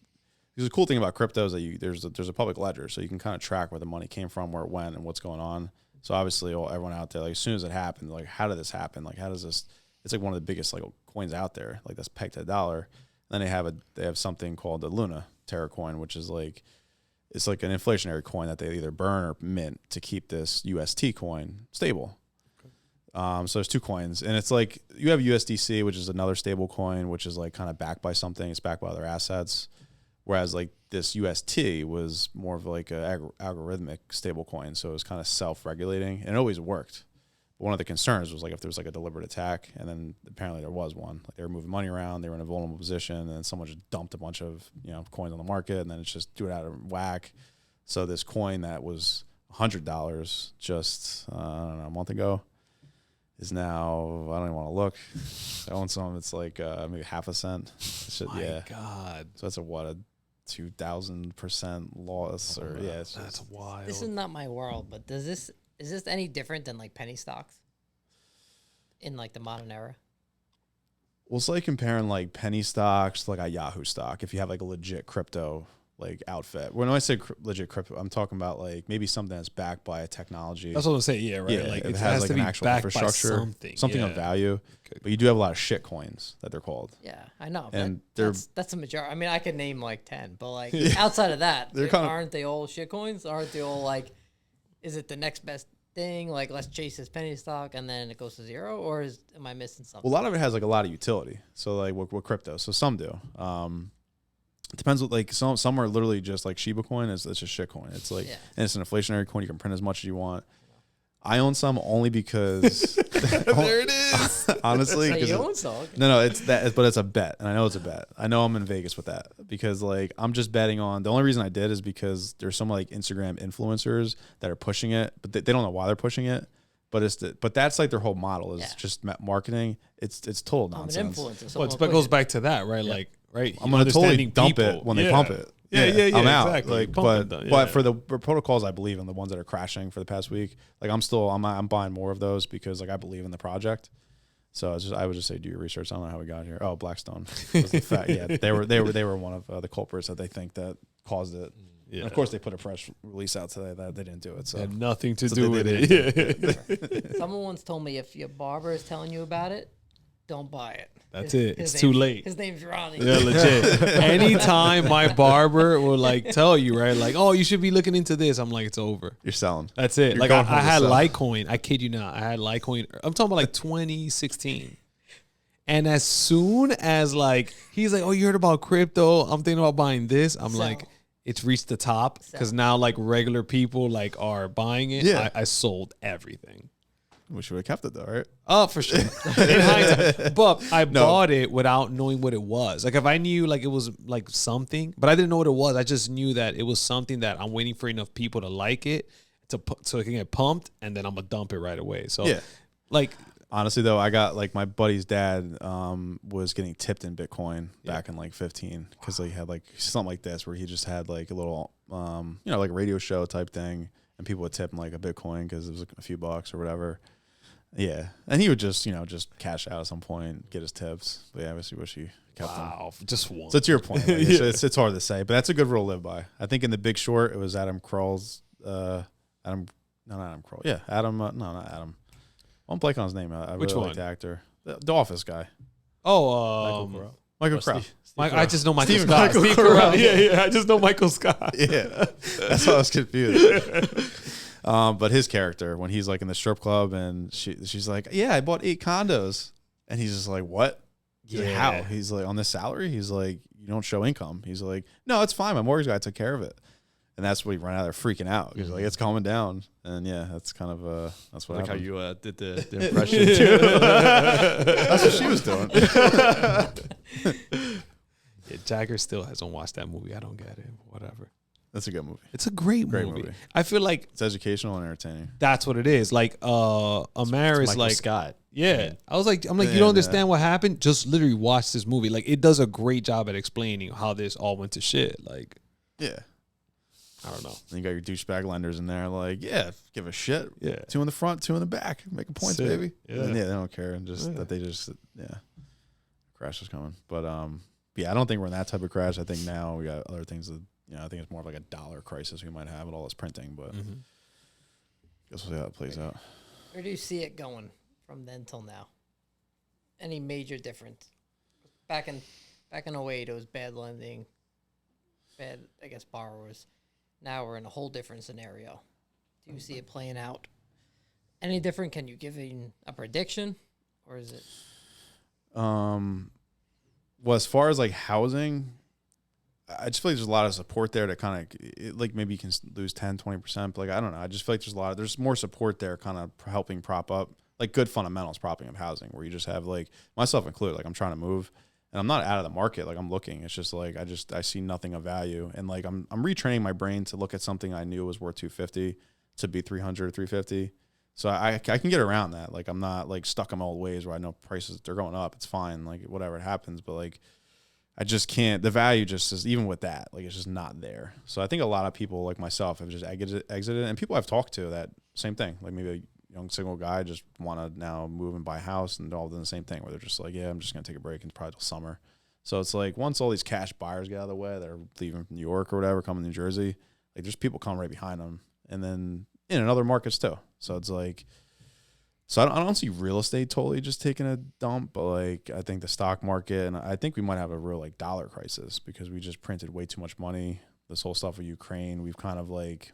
because the cool thing about crypto is that there's a public ledger, so you can kind of track where the money came from, where it went, and what's going on. So obviously, everyone out there, like as soon as it happened, like how did this happen? Like how does this? It's like one of the biggest like coins out there, like that's pegged to the dollar. And then they have something called the Luna Terra coin, which is like it's like an inflationary coin that they either burn or mint to keep this UST coin stable. So there's two coins, and it's like you have USDC, which is another stable coin, which is like kind of backed by something. It's backed by other assets. Whereas like this UST was more of like a algorithmic stable coin. So it was kind of self-regulating, and it always worked. But one of the concerns was like if there was like a deliberate attack, and then apparently there was one. Like they were moving money around, they were in a vulnerable position, and then someone just dumped a bunch of coins on the market, and then it's just threw it out of whack. So this coin that was $100 just I don't know, a month ago is now, I don't even want to look. I own some. It's like maybe half a cent. My God. So that's a 2,000% loss, or that's wild. This is not my world, but is this any different than like penny stocks in like the modern era? Well, it's like comparing like penny stocks to like a Yahoo stock. If you have like a legit crypto like outfit. When I say legit crypto, I'm talking about like maybe something that's backed by a technology. That's what I'm saying. Yeah, right. Yeah, like it has like an actual infrastructure, something of value. Okay. But you do have a lot of shit coins that they're called. Yeah, I know. And that's a majority. I mean, I could name like 10, but like outside of that, aren't they all shit coins? Aren't they all like? Is it the next best thing? Like let's chase this penny stock and then it goes to zero, or am I missing something? Well, a lot of it has like a lot of utility. So like with crypto, so some do. It depends what like some are literally just like Shiba coin. It's just shit coin. It's like and it's an inflationary coin. You can print as much as you want. I own some only because there it is. Honestly, you own some. No, it's that, but it's a bet, and I know it's a bet. I know I'm in Vegas with that because like I'm just betting on. The only reason I did is because there's some like Instagram influencers that are pushing it, but they don't know why they're pushing it. But that's like their whole model is just marketing. It's total nonsense. I'm an influencer. Well, it goes back to that, right? Like. Right, I'm gonna totally dump it when they pump it. Yeah. I'm out. Exactly. Like, but for the protocols, I believe in the ones that are crashing for the past week. Like, I'm buying more of those because like I believe in the project. So I would just say do your research. I don't know how we got here. Oh, Blackstone. Was the fact. Yeah, they were one of the culprits that they think that caused it. Yeah. And of course, they put a press release out today that they didn't do it. So it had nothing to do with it. Someone once told me if your barber is telling you about it, don't buy it. That's it. It's too late. His name's Ronnie. Yeah, legit. Anytime my barber will like tell you, right? Like, oh, you should be looking into this. I'm like, it's over. You're selling. That's it. Like I had Litecoin. I kid you not. I had Litecoin. I'm talking about like 2016. And as soon as like he's like, oh, you heard about crypto? I'm thinking about buying this. I'm like, it's reached the top because now like regular people like are buying it. Yeah. I sold everything. Wish you would have kept it though, right? Oh, for sure. In hindsight. But I bought it without knowing what it was. Like if I knew like it was like something, but I didn't know what it was. I just knew that it was something that I'm waiting for enough people to like it so it can get pumped, and then I'm gonna dump it right away. So like honestly though, I got like my buddy's dad was getting tipped in Bitcoin back in like 15 because he had like something like this where he just had like a little like a radio show type thing, and people would tip him like a Bitcoin because it was like a few bucks or whatever. Yeah, and he would just just cash out at some point, get his tips. But yeah, I wish he kept them. Wow, just one. So to your point, like, it's hard to say, but that's a good rule to live by. I think in The Big Short, it was Adam Kroll's not Adam Kroll. Yeah, Adam. No, not Adam. I'm blanking on his name. I Which really one? like the actor, the Office guy. Oh, Michael Crow. I just know Michael Steve Scott. Michael Steve Carell. Carell. Yeah. I just know Michael Scott. Yeah, that's why I was confused. But his character, when he's like in the strip club and she's like, yeah, I bought 8 condos. And he's just like, what? He's like, how? He's like, on this salary? He's like, you don't show income. He's like, no, it's fine. My mortgage guy took care of it. And that's what he ran out there freaking out. He's like, it's calming down. And yeah, that's kind of, that's what like happened. how you did the impression too. That's what she was doing. Yeah, Jagger still hasn't watched that movie. I don't get it. Whatever. That's a good movie. It's a great movie. I feel like it's educational and entertaining. That's what it is. Like Amar is like Scott. Yeah. I'm like, you don't understand what happened? Just literally watch this movie. Like it does a great job at explaining how this all went to shit. Like Yeah. I don't know. And you got your douchebag lenders in there, like, yeah, give a shit. Yeah. 2 in the front, 2 in the back, making points, Sick. baby. Yeah. And they don't care, and just that they just crash is coming. But yeah, I don't think we're in that type of crash. I think now we got other things that I think it's more of like a dollar crisis we might have with all this printing. But guess we'll see how it plays out. Where do you see it going from then till now? Any major difference? Back in 08, it was bad lending, bad, I guess, borrowers. Now we're in a whole different scenario. Do you see it playing out any different? Can you give a prediction, or is it? Well, as far as like housing, I just feel like there's a lot of support there to kind of like maybe you can lose 10, 20%. But like, I don't know. I just feel like there's more support there kind of helping prop up like good fundamentals, propping up housing where you just have like myself included, like I'm trying to move and I'm not out of the market. Like I'm looking, it's just like, I see nothing of value. And like, I'm retraining my brain to look at something I knew was worth 250 to be 300, 350. So I can get around that. Like I'm not like stuck in my old ways where I know prices, they're going up. It's fine. Like whatever happens. But like, I just can't, the value just is, even with that, like it's just not there. So I think a lot of people like myself have just exited and people I've talked to that same thing, like maybe a young single guy just want to now move and buy a house and all doing the same thing where they're just like, yeah, I'm just going to take a break and probably till summer. So it's like once all these cash buyers get out of the way, they're leaving from New York or whatever, coming to New Jersey, like there's people coming right behind them and then in other markets too. So it's like, so I don't see real estate totally just taking a dump, but like I think the stock market, and I think we might have a real like dollar crisis because we just printed way too much money. This whole stuff with Ukraine, we've kind of like,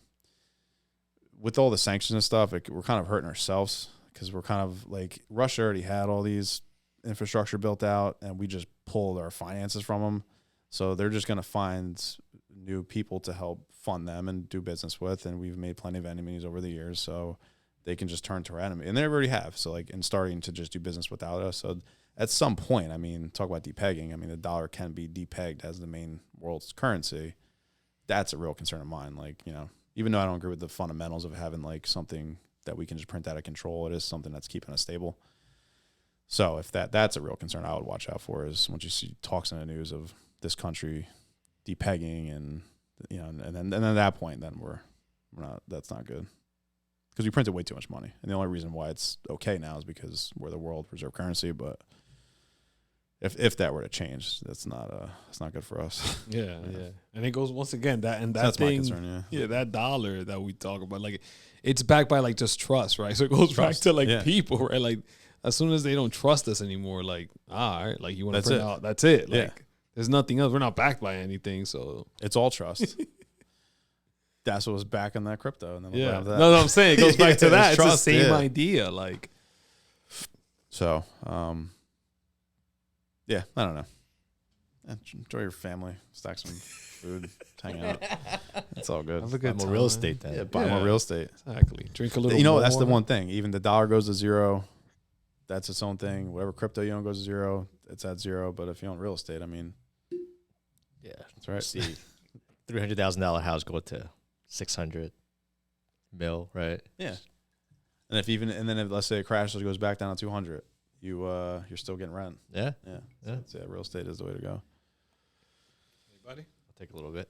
with all the sanctions and stuff, we're kind of hurting ourselves because we're kind of like Russia already had all these infrastructure built out and we just pulled our finances from them. So they're just going to find new people to help fund them and do business with. And we've made plenty of enemies over the years. So they can just turn to our enemy, and they already have. So like, and starting to just do business without us. So at some point, I mean, talk about depegging. I mean, the dollar can be depegged as the main world's currency. That's a real concern of mine. Like, even though I don't agree with the fundamentals of having like something that we can just print out of control, it is something that's keeping us stable. So if that's a real concern, I would watch out for is once you see talks in the news of this country depegging and then at that point, then we're not. That's not good. Because we printed way too much money. And the only reason why it's okay now is because we're the world reserve currency. But if that were to change, it's not good for us. Yeah. And it goes once again that's my concern, yeah, that dollar that we talk about, like it's backed by like just trust, right? So it goes back to like people, right? Like as soon as they don't trust us anymore, like all right, like you want to print out, that's it. Like there's nothing else. We're not backed by anything, so it's all trust. That's what was back in that crypto. And then that. No, I'm saying it goes back to that. It's the same idea. Like, so, yeah, I don't know. Enjoy your family, stack some food, hang out. It's all good. Have a good buy more real estate then. Yeah, buy more real estate. Exactly. Drink a little more. That's the one thing. Even the dollar goes to zero. That's its own thing. Whatever crypto you own goes to zero, it's at zero. But if you own real estate, I mean, yeah, that's right. See, $300,000 house go to 600 mil, right? Yeah. And if let's say it crashes, it goes back down to 200, you're still getting rent. Yeah. So real estate is the way to go. Anybody? I'll take a little bit.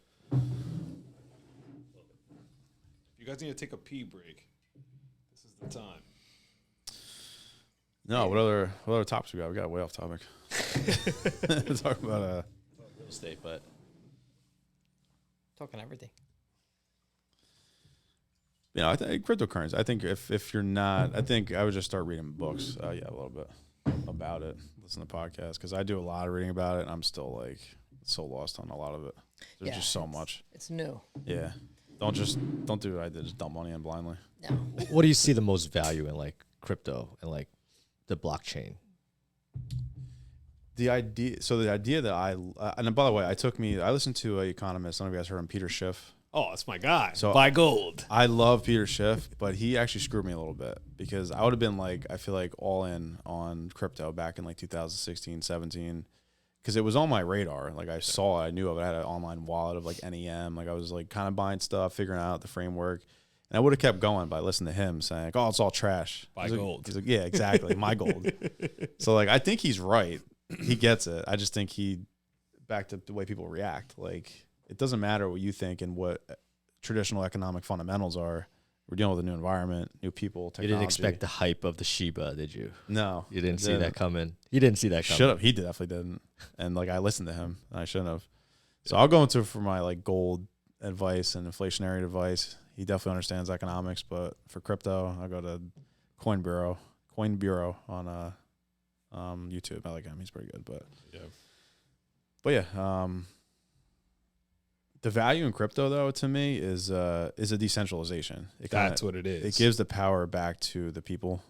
You guys need to take a pee break. This is the time. No, what other topics we got? We got way off topic. Talk about real estate, but talking everything. I think cryptocurrency. I think if you're not, I think I would just start reading books. A little bit about it. Listen to podcasts because I do a lot of reading about it. And I'm still like so lost on a lot of it. There's just so much. It's new. Yeah. Don't do what I did. Just dump money in blindly. No. What do you see the most value in like crypto and like the blockchain? The idea that and by the way, I listened to an economist. I don't know if you guys heard him, Peter Schiff. Oh, that's my guy. So buy gold. I love Peter Schiff, but he actually screwed me a little bit because I would have been like, I feel like all in on crypto back in like 2016, 17, because it was on my radar. Like I saw it, I knew of it. I had an online wallet of like NEM. Like I was like kind of buying stuff, figuring out the framework. And I would have kept going, but I listened to him saying, like, oh, it's all trash. Buy gold. He's like, yeah, exactly. My gold. So like, I think he's right. He gets it. I just think back to the way people react. Like, it doesn't matter what you think and what traditional economic fundamentals are. We're dealing with a new environment, new people, technology. You didn't expect the hype of the Shiba, did you? No. You didn't see that coming. You didn't see that coming. Should have. He definitely didn't. And like I listened to him, and I shouldn't have. So I'll go into for my like gold advice and inflationary advice. He definitely understands economics, but for crypto, I go to Coin Bureau on YouTube. I like him; he's pretty good. But yeah, the value in crypto though to me is a decentralization. That's what it is. It gives the power back to the people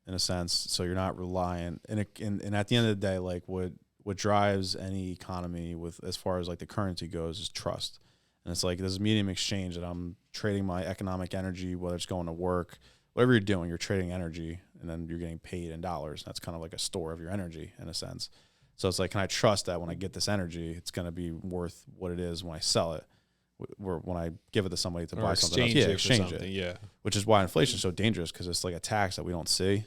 in a sense, so you're not reliant. And at the end of the day, like what drives any economy with as far as like the currency goes is trust. And it's like there's a medium exchange that I'm trading my economic energy, whether it's going to work, whatever you're doing, you're trading energy, and then you're getting paid in dollars. That's kind of like a store of your energy in a sense. So it's like, can I trust that when I get this energy, it's going to be worth what it is when I sell it, when I give it to somebody to buy something else? Yeah, exchange it. Yeah. Which is why inflation is so dangerous, because it's like a tax that we don't see,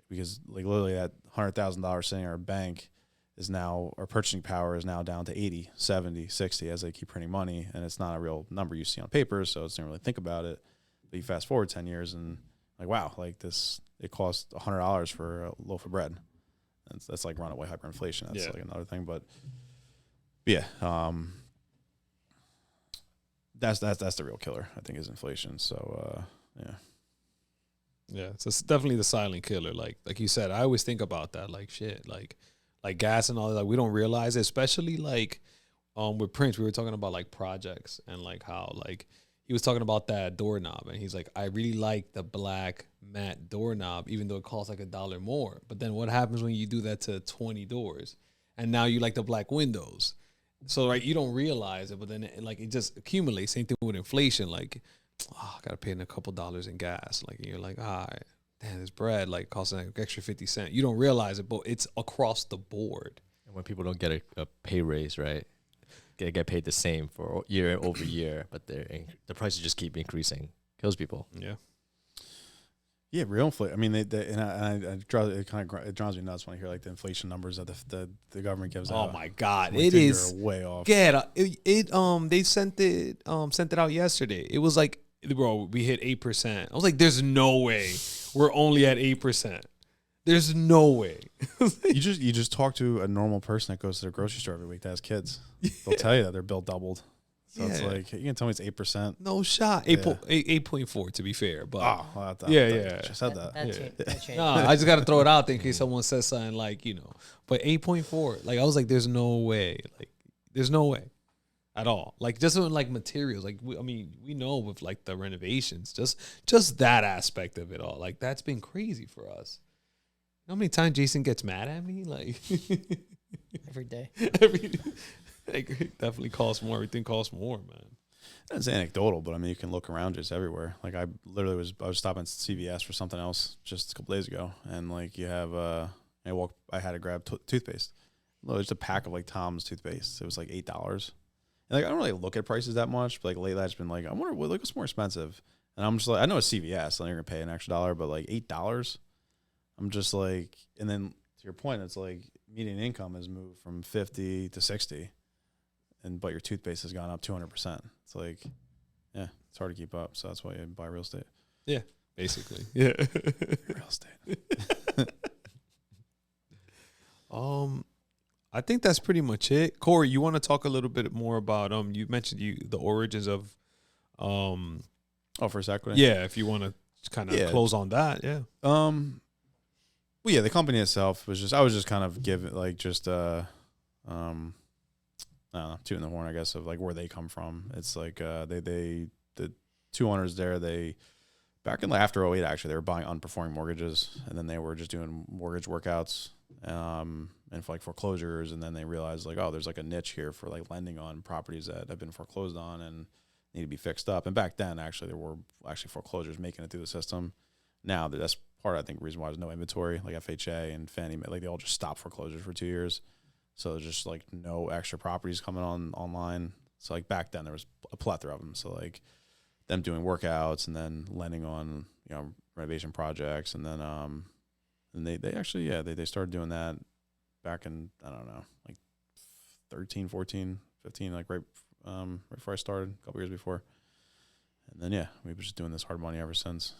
because like literally that $100,000 sitting in our bank is now, our purchasing power is now down to 80, 70, 60 as they keep printing money. And it's not a real number you see on paper, so it's not really think about it. But you fast forward 10 years and like, wow, like this, it costs $100 for a loaf of bread. And that's like runaway hyperinflation. That's like another thing. But yeah, that's the real killer, I think, is inflation. So yeah. Yeah, so it's definitely the silent killer. Like you said, I always think about that. Like shit, like gas and all that. Like we don't realize it, especially like with Prince. We were talking about like projects and like how like he was talking about that doorknob, and he's like, I really like the black matte doorknob, even though it costs like $1 more. But then what happens when you do that to 20 doors, and now you like the black windows? So right, you don't realize it, but then it just accumulates. Same thing with inflation. Like, oh, I gotta pay in a couple dollars in gas. Like, and you're like, damn, this bread like costs an extra 50 cents. You don't realize it, but it's across the board. And when people don't get a pay raise, right? They get paid the same for year over year, but the prices just keep increasing. Kills people. Yeah. Yeah, real inflation. I mean, it drives me nuts when I hear like the inflation numbers that the government gives out. Oh my God, it is way off. Yeah, they sent it out yesterday. It was like, bro, we hit 8%. I was like, there's no way we're only at 8%. There's no way. you just talk to a normal person that goes to the grocery store every week that has kids. They'll tell you that their bill doubled. So it's like, you can tell me it's 8%. No shot. 8.4 to be fair. But I just said that. That changed. No, I just got to throw it out there in case someone says something like, but 8.4. Like I was like, there's no way. Like there's no way at all. Like just with like materials. Like we know with like the renovations, just that aspect of it all. Like that's been crazy for us. You know how many times Jason gets mad at me? Like every day. It definitely costs more. Everything costs more, man. That's anecdotal, but I mean, you can look around just everywhere. Like I was stopping at CVS for something else just a couple days ago, and like you have I had to grab toothpaste. There's a pack of like Tom's toothpaste. It was like $8. And like I don't really look at prices that much, but like lately I've just been like, I wonder what's more expensive. And I'm just like, I know it's CVS, so you're gonna pay an extra $1, but like $8. I'm just like, and then to your point, it's like median income has moved from 50 to 60, but your toothpaste has gone up 200%. It's like, yeah, it's hard to keep up. So that's why you buy real estate. Yeah, basically. Yeah, real estate. I think that's pretty much it. Corey, you want to talk a little bit more about you mentioned the origins of First Equity. Yeah, if you want to kind of close on that, yeah. Well, yeah, the company itself I was just kind of giving like just I don't know, tooting the horn, I guess, of like where they come from. It's like the two owners there, back in after 2008 actually, they were buying unperforming mortgages, and then they were just doing mortgage workouts and for like foreclosures, and then they realized like, oh, there's like a niche here for like lending on properties that have been foreclosed on and need to be fixed up. And back then actually there were actually foreclosures making it through the system. Now that's part, I think, reason why there's no inventory, like FHA and Fannie Mae, like they all just stopped foreclosures for 2 years. So there's just like no extra properties coming online. So like back then there was a plethora of them. So like them doing workouts and then lending on, renovation projects. And then, and they actually, they started doing that back in, I don't know, like 13, 14, 15, like right right before I started, a couple years before. And then, yeah, we've been just doing this hard money ever since.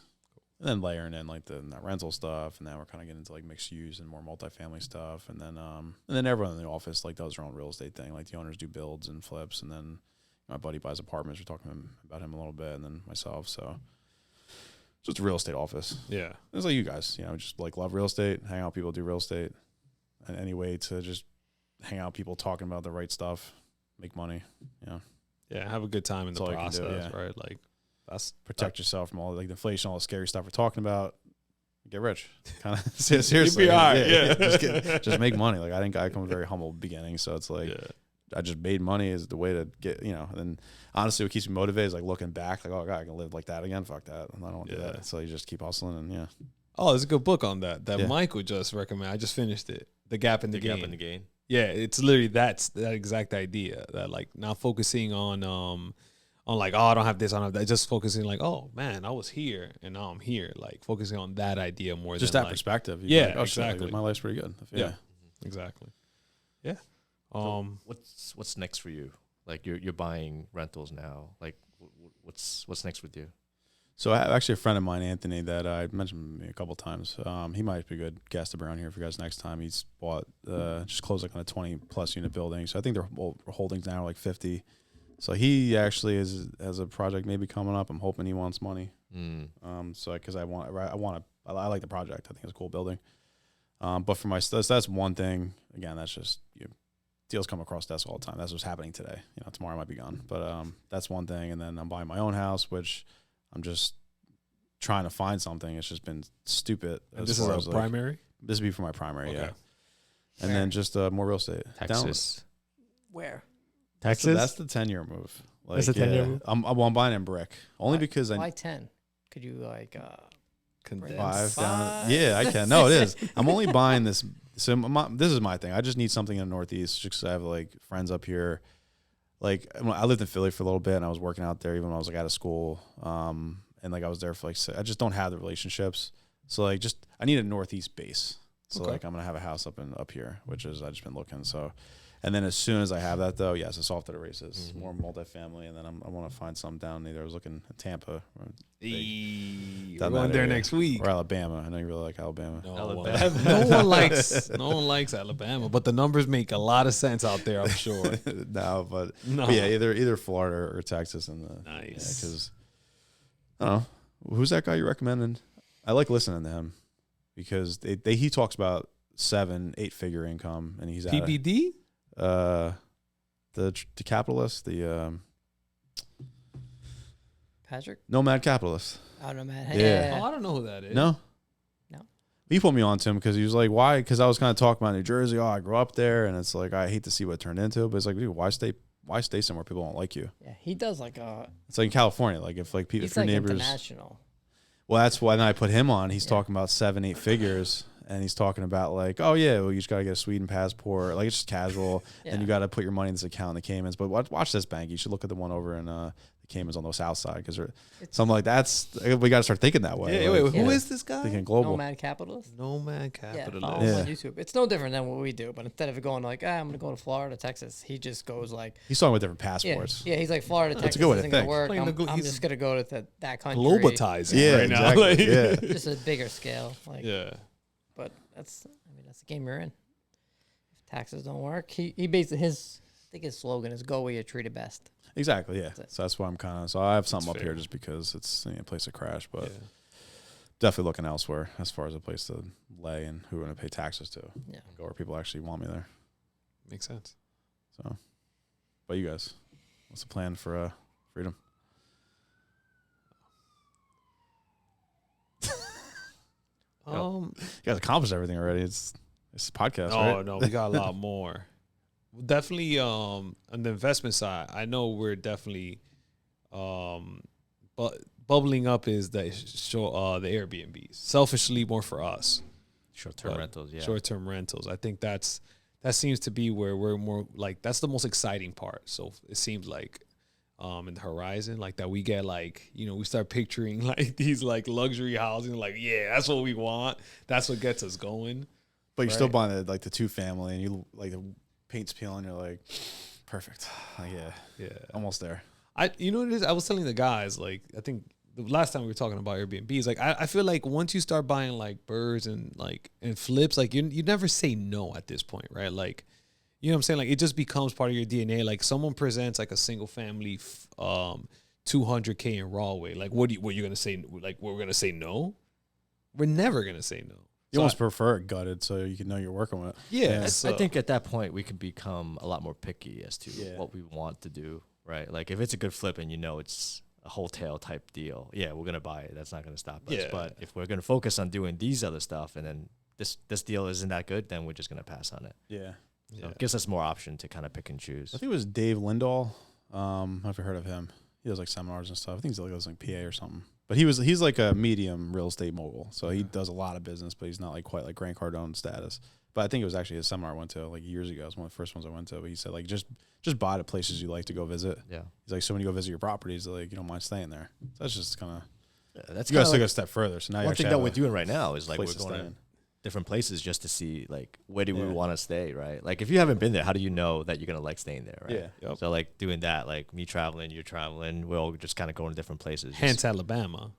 And then layering in like the rental stuff, and now we're kind of getting into like mixed use and more multifamily stuff. And then everyone in the office like does their own real estate thing. Like the owners do builds and flips, and then my buddy buys apartments. We're talking about him a little bit, and then myself. So just a real estate office. Yeah, it's like you guys, just like love real estate, hang out, people do real estate, and any way to just hang out, people talking about the right stuff, make money. Yeah, have a good time in the process, right? Like. Protect yourself from all like the inflation, all the scary stuff we're talking about. Get rich, kind of seriously. You'll be all right, just make money. Like I think I come from a very humble beginning, so it's like I just made money is the way to get. And honestly, what keeps me motivated is like looking back, like, oh God, I can live like that again. Fuck that, I don't want to do that. So you just keep hustling, and Oh, there's a good book on that Michael just recommended. I just finished it. The Gap in the Gain. Gap in the Gain. Yeah, it's literally that exact idea that like not focusing on like, oh, I don't have this, I don't have that. Just focusing like, oh man, I was here and now I'm here. Like focusing on that idea more just than that like, perspective. Yeah, like, oh, exactly. Shit, my life's pretty good. Yeah, exactly. Yeah. So what's next for you? Like you're buying rentals now. Like what's next with you? So I have actually a friend of mine, Anthony, that I mentioned a couple times. He might be a good guest to bring on here for you guys next time. He's bought, just closed like on a 20+ unit building. So I think their holdings now are like 50. So he actually has a project maybe coming up. I'm hoping he wants money. So because I like the project. I think it's a cool building. But for my that's one thing. Again, that's just deals come across desk all the time. That's what's happening today. Tomorrow I might be gone. But that's one thing. And then I'm buying my own house, which I'm just trying to find something. It's just been stupid. This is a primary? This would be for my primary, okay. yeah. And then just more real estate. Texas. Where? Texas? That's the 10-year move. Like, that's the 10-year move? I'm buying in brick. Only because why 10? Could you like condense? 5 down? Yeah, I can. No, it is. I'm only buying this. So this is my thing. I just need something in the Northeast just because I have like friends up here. Like I lived in Philly for a little bit and I was working out there even when I was like out of school. And like I was there for like, I just don't have the relationships. So like I need a Northeast base. So like I'm going to have a house up here, which is, I've just been looking. So, and then as soon as I have that though, yes, it's off to the races, more multifamily. And then I want to find some down either. I was looking at Tampa. We're going there next week. Or Alabama. I know you really like Alabama. No, Alabama. no one likes Alabama, but the numbers make a lot of sense out there, I'm sure. But yeah, either Florida or Texas. Nice. Because I don't know. Who's that guy you recommended? I like listening to him because he talks about 7-8 figure income and he's PBD? The capitalist, the Patrick? Nomad Capitalist. Oh, Nomad. Yeah. Oh, I don't know who that is. No. He put me on to him because he was like, why? Because I was kind of talking about New Jersey. Oh, I grew up there. And it's like, I hate to see what it turned into. But it's like, dude, why stay somewhere people don't like you? Yeah, he does like it's like in California. Like if like people, he's if your like neighbors. international. Well, that's why I put him on. He's talking about 7-8 figures. And he's talking about like, oh yeah, well you just gotta get a Sweden passport. Like it's just casual. And you gotta put your money in this account in the Caymans. But watch this bank. You should look at the one over in the Caymans on the south side because something like we gotta start thinking that way. Yeah, like, who is this guy? Thinking global. Nomad Capitalist. Nomad Capitalist. Follow him on YouTube. It's no different than what we do, but instead of going like, I'm gonna go to Florida, Texas, he just goes like he's talking about different passports. Yeah, he's like Florida, Texas a good way to isn't gonna think. work. I'm just gonna go to that country. Globatizing right now. Exactly. Yeah. Just a bigger scale. Like, but that's the game you're in. If taxes don't work, he basically I think his slogan is "Go where you're treated best." Exactly. Yeah. So that's why I'm so I have something up here just because it's a place to crash, but definitely looking elsewhere as far as a place to lay and who we're going to pay taxes to. Yeah. Go where people actually want me there. Makes sense. So, but you guys, what's the plan for freedom? You guys accomplished everything already. It's a podcast, right? Oh no, we got a lot more. Definitely on the investment side, I know we're definitely but bubbling up is the Airbnbs. Selfishly more for us. Short-term rentals, yeah. Short-term rentals. I think that seems to be where we're more like that's the most exciting part. So it seems like in the horizon, like that we get like, we start picturing like these like luxury housing, like, yeah, that's what we want. That's what gets us going. But you're still buying the 2-family and you like the paint's peeling. You're like, perfect. Yeah. Almost there. You know what it is? I was telling the guys, like, I think the last time we were talking about Airbnbs, like, I feel like once you start buying like birds and flips, like you never say no at this point, right? Like, you know what I'm saying? Like, it just becomes part of your DNA. Like, someone presents like a single family, 200K in Rahway. Like, what you gonna say? Like, we're gonna say no? We're never gonna say no. You almost prefer it gutted so you can know you're working with it. Yeah. I think at that point we can become a lot more picky as to what we want to do, right? Like if it's a good flip and you know it's a wholesale type deal, yeah, we're gonna buy it. That's not gonna stop us. Yeah. But if we're gonna focus on doing these other stuff and then this deal isn't that good, then we're just gonna pass on it. Yeah. So it gives us more option to kind of pick and choose. I think it was Dave Lindahl. I've heard of him. He does like seminars and stuff. I think he lives like PA or something. But he's like a medium real estate mogul. So he does a lot of business, but he's not like quite like Grant Cardone status. But I think it was actually his seminar I went to like years ago. It was one of the first ones I went to. But he said like just buy the places you like to go visit. Yeah. He's like, so when you go visit your properties, like you don't mind staying there. So that's just kind of that's you guys take a step further. So now one you thing that we're doing right now is like we're place to going stay to in. different places just to see like where do we want to stay, right? Like if you haven't been there, how do you know that you're gonna like staying there, right? Yeah. Yep. So like doing that, like me traveling, you're traveling, we're all just kind of going to different places. Hence Alabama.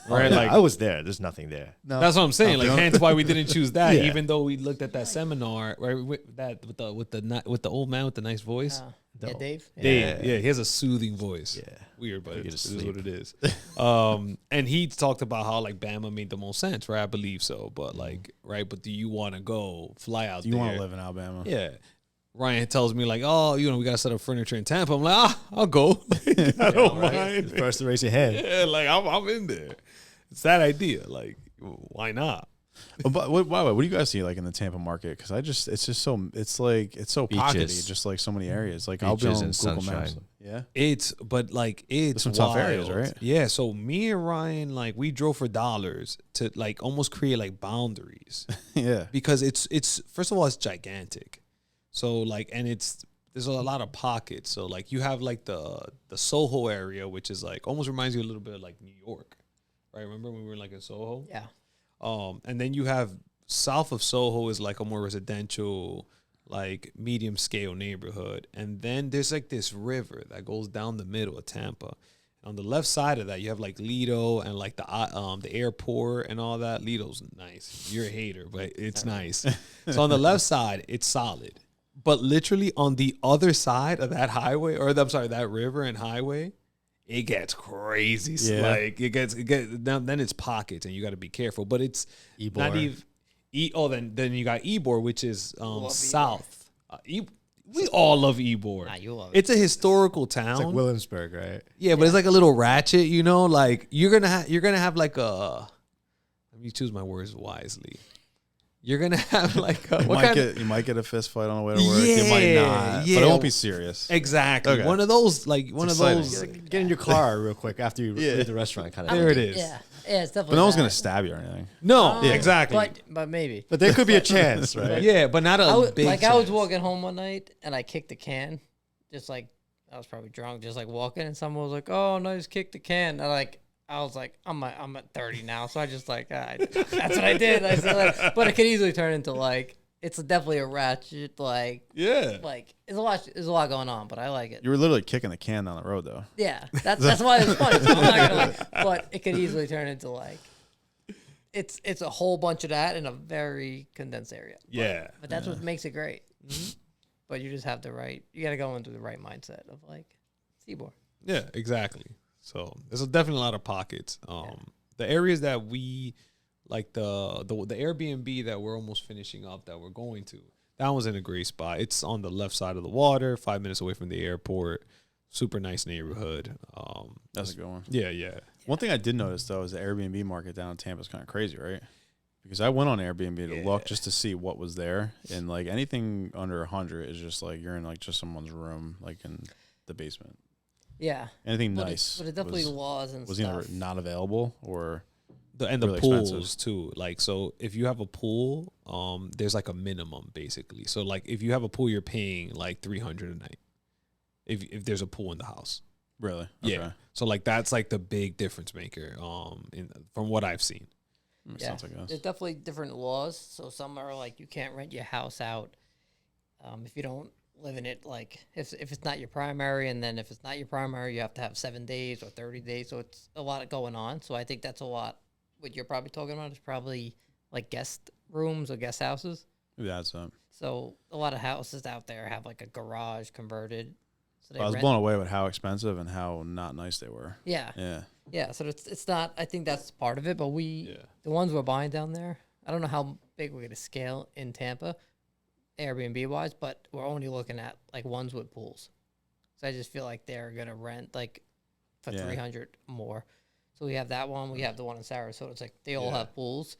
Right, like I was there. There's nothing there. No, That's what I'm saying. Like, hence why we didn't choose that, Yeah. even though we looked at that seminar, right? With the old man with the nice voice. Yeah, Dave. Dave, yeah, he has a soothing voice. Yeah. Weird, but You it just is what sleep. it is. And he talked about how like Bama made the most sense, right? I believe so, but like, right? But do you want to go fly out? you there? want to live in Alabama? Yeah. Ryan tells me like, oh, we got to set up furniture in Tampa. I'm like, I'll go. I don't mind. First to raise your hand. Yeah, like I'm in there. It's that idea. Like, why not? But what do you guys see like in the Tampa market? Because it's so Beaches. pockety, just like so many areas. Like I'll be Beaches on and Google Maps. sunshine. Yeah, It's some tough areas, wild. right? Yeah. So me and Ryan, like, we drove for dollars to like almost create like boundaries yeah. because it's first of all it's gigantic. So like, and there's a lot of pockets. So like you have like the Soho area, which is like almost reminds you a little bit of like New York, right? Remember when we were like in Soho? Yeah. And then you have south of Soho is like a more residential, like medium scale neighborhood. And then there's like this river that goes down the middle of Tampa. On the left side of that, you have like Lido and like the airport and all that. Lido's nice. You're a hater, but it's nice. So on the left side, it's solid. But literally on the other side of that highway, that river and highway, it gets crazy. Yeah. Like it gets then it's pockets and you got to be careful. But it's Ybor. not even then you got Ybor, which is south. We all love Ybor. Nah, you love it. It's a historical town. It's like Williamsburg, right? Yeah, but it's like a little ratchet, you know. Like you're gonna have like a. Let me choose my words wisely. You're gonna have like a, You might get a fist fight on the way to work. You might Yeah, not, yeah. but it won't be serious. Exactly. Okay. One of those, like exciting. Get in your car real quick after you leave the restaurant, kind of. There it is. Yeah, it's definitely. But no one's that. gonna stab you or anything. No, exactly. But maybe. But there could be a chance, right? Yeah, but not a big. I was chance. walking home one night and I kicked the can, just like I was probably drunk, just like walking, and someone was like, "Oh, nice, kick the can." And I was like, I'm at 30 now, so I just like that's what I did. I said, like, but it could easily turn into like it's definitely a ratchet like it's a lot going on, but I like it. You were literally kicking the can down the road, though. Yeah, that's why it's funny. So I'm not gonna like, but it could easily turn into like it's a whole bunch of that in a very condensed area. But that's what makes it great. Mm-hmm. But you just have you got to go into the right mindset of like Seaboard. Yeah, exactly. So there's definitely a lot of pockets. The areas that we like the Airbnb that we're almost finishing up that we're going to, that one's in a great spot. It's on the left side of the water, 5 minutes away from the airport. Super nice neighborhood. That's a good one. Yeah. One thing I did notice though is the Airbnb market down in Tampa is kind of crazy, right? Because I went on Airbnb to look just to see what was there, and like anything under 100 is just like you're in like just someone's room, like in the basement. Yeah. Anything But nice. But it definitely laws and was stuff. either not available or the really pools expensive. too. Like, so if you have a pool, there's like a minimum basically. So like if you have a pool, you're paying like $300 a night. If there's a pool in the house. Really? Yeah. Okay. So like that's like the big difference maker. From what I've seen. Sounds like us. There's definitely different laws. So some are like you can't rent your house out if you don't live in it. Like if it's not your primary, and then if it's not your primary, you have to have 7 days or 30 days. So it's a lot going on. So I think that's a lot. What you're probably talking about is probably like guest rooms or guest houses. Maybe that's it. So a lot of houses out there have like a garage converted. So I was blown away with how expensive and how not nice they were. Yeah. Yeah. Yeah. So it's not. I think that's part of it. But the ones we're buying down there, I don't know how big we're gonna scale in Tampa, Airbnb wise, but we're only looking at like ones with pools. So I just feel like they're gonna rent like for 300 more. So we have that one. We have the one in Sarasota. It's like they all have pools.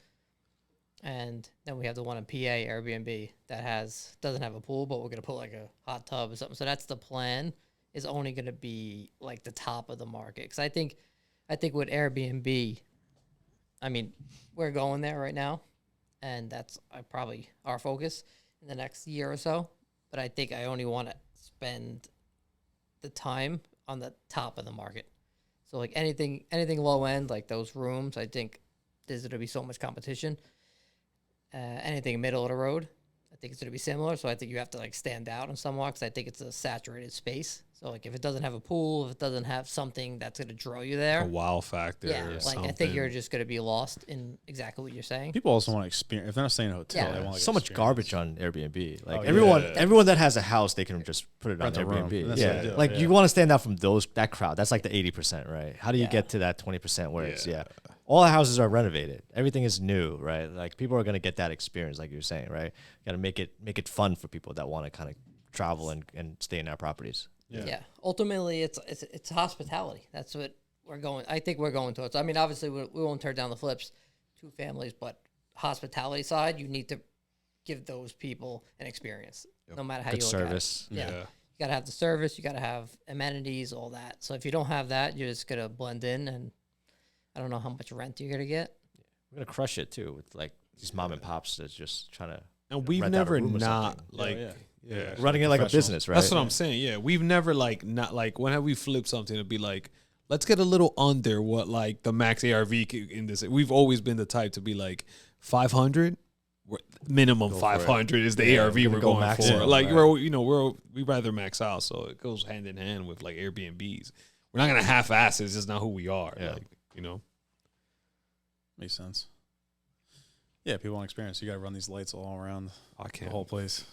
And then we have the one in PA Airbnb that doesn't have a pool, but we're gonna put like a hot tub or something. So that's the plan. Is only gonna be like the top of the market, because I think with Airbnb, I mean, we're going there right now, and that's probably our focus in the next year or so. But I think I only want to spend the time on the top of the market. So like anything low end, like those rooms, I think there's gonna be so much competition. Anything middle of the road, I think it's going to be similar. So I think you have to like stand out in some walks. I think it's a saturated space. So like if it doesn't have a pool, if it doesn't have something that's going to draw you there, A wow factor. yeah, Or like something. I think you're just going to be lost in exactly what you're saying. People also want to experience. If they're not staying in a hotel, Yeah. they want like So much experience. garbage on Airbnb. Like Oh, yeah. everyone that has a house, they can just put it on Rent a room. Airbnb. That's what they Yeah, do, like yeah. you want to stand out from that crowd. That's like the 80%, right? How do you Yeah. get to that 20% where it's all the houses are renovated, everything is new, right? Like people are gonna get that experience, like you're saying, right? Got to make it fun for people that want to kind of travel and stay in our properties. Yeah. Ultimately, it's hospitality. That's what we're going. I think we're going towards. I mean, obviously, we won't tear down the flips, 2 families, but hospitality side, you need to give those people an experience, no matter how Good you look service. at it. Yeah. You gotta have the service. You gotta have amenities, all that. So if you don't have that, you're just gonna blend in, and I don't know how much rent you're gonna get. We're gonna crush it too with like these mom and pops that's just trying to. And we've rent out a never room or not something. like Running it like a Professionals. business, right? That's what I'm saying. Yeah, we've never like not like when have we flipped something to be like, let's get a little under what like the max ARV in this. We've always been the type to be like 500. Minimum 500 is the ARV we're going max for. it, Like right. we rather max out, so it goes hand in hand with like Airbnbs. We're not gonna half-ass it. It's just not who we are. Yeah. Like, Makes sense. Yeah, people want experience. You got to run these lights all around I the can't. whole place.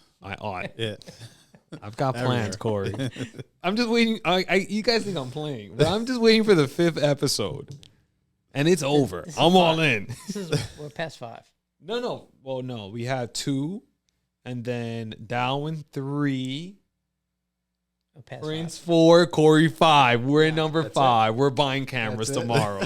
Yeah. I've got Everywhere. plans, Corey. I'm just waiting. You guys think I'm playing, but I'm just waiting for the 5th episode, and it's over. This is I'm all 5. in. We're past 5. No. Well, no. We had 2, and then Darwin 3, We're past Prince 4, Corey 5. We're at number That's 5. We're buying cameras That's it. tomorrow.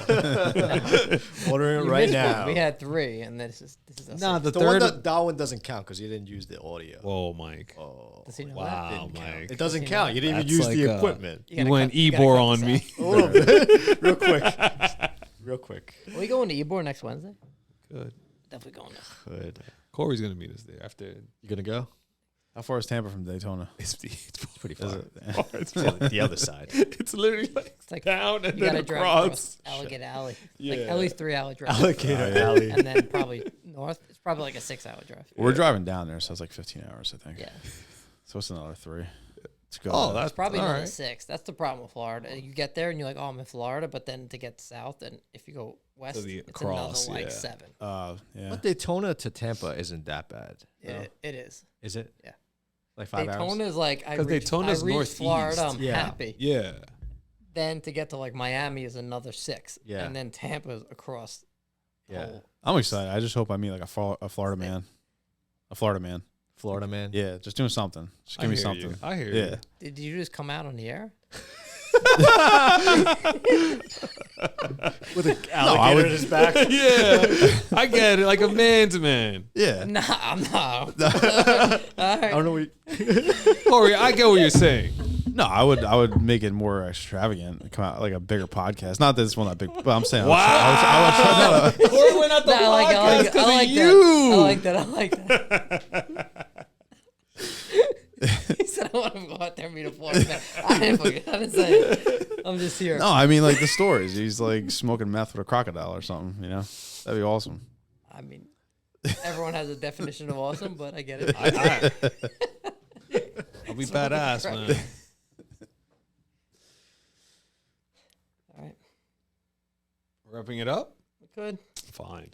Ordering it You right missed one. now. We had 3, and this is a Nah, sixth. the The one third. that one doesn't count because you didn't use the audio. Whoa, Mike. Oh, Does he know Wow, didn't count. Mike. It doesn't You count. know, You didn't even that's use the like, equipment. You You gotta went cut- you gotta Ebor cut on this me. out. A little bit, real quick, real quick. Are we going to Ebor next Wednesday? Good. Definitely going there. Good. Corey's gonna meet us there after. You gonna go? How far is Tampa from Daytona? It's Pretty Is far. it? it's, The other side. it's literally like It's like down and you then gotta drive across. across Alligator Alley. Like Yeah. at least 3 hour drive. Alligator Oh, yeah. Alley. And then probably north. It's probably like a 6 hour drive. We're driving down there, so it's like 15 hours, I think. Yeah. So it's another 3 to go. Oh, there. that's It's probably all another right. 6. That's the problem with Florida. You get there and you're like, oh, I'm in Florida. But then to get south, and if you go west, the it's across, another like yeah. 7. Yeah. But Daytona to Tampa isn't that bad. It is. Is it? Yeah. Like 5 hours? Daytona is like, I 'Cause reached Daytona's northeast. Florida, I'm Yeah. happy. Yeah. Then to get to like Miami is another 6. Yeah. And then Tampa's across. the Yeah. whole- I'm excited. I just hope I meet like a Florida man. A Florida man. Florida man. Yeah, just doing something. Just give me something. I hear Yeah. you. Did you just come out on the air? With an I alligator would- in his back. Yeah. I get it. Like a man's man. Yeah. Nah, I'm not. All I right. don't know. Corey, I get what you're saying. No, I would make it more extravagant. Come out like a bigger podcast. Not that this one that big, but I'm saying. Wow. I would try, Corey went out the Nah, I podcast like because of that. you. I like that. I like that. He said, I want to go out there and meet a Florida man. I didn't say it. I'm just here. no, I mean like the stories. He's like smoking meth with a crocodile or something. You know, that'd be awesome. I mean, everyone has a definition of awesome, but I get it. be badass, man. All right. Wrapping it up? We could. Fine.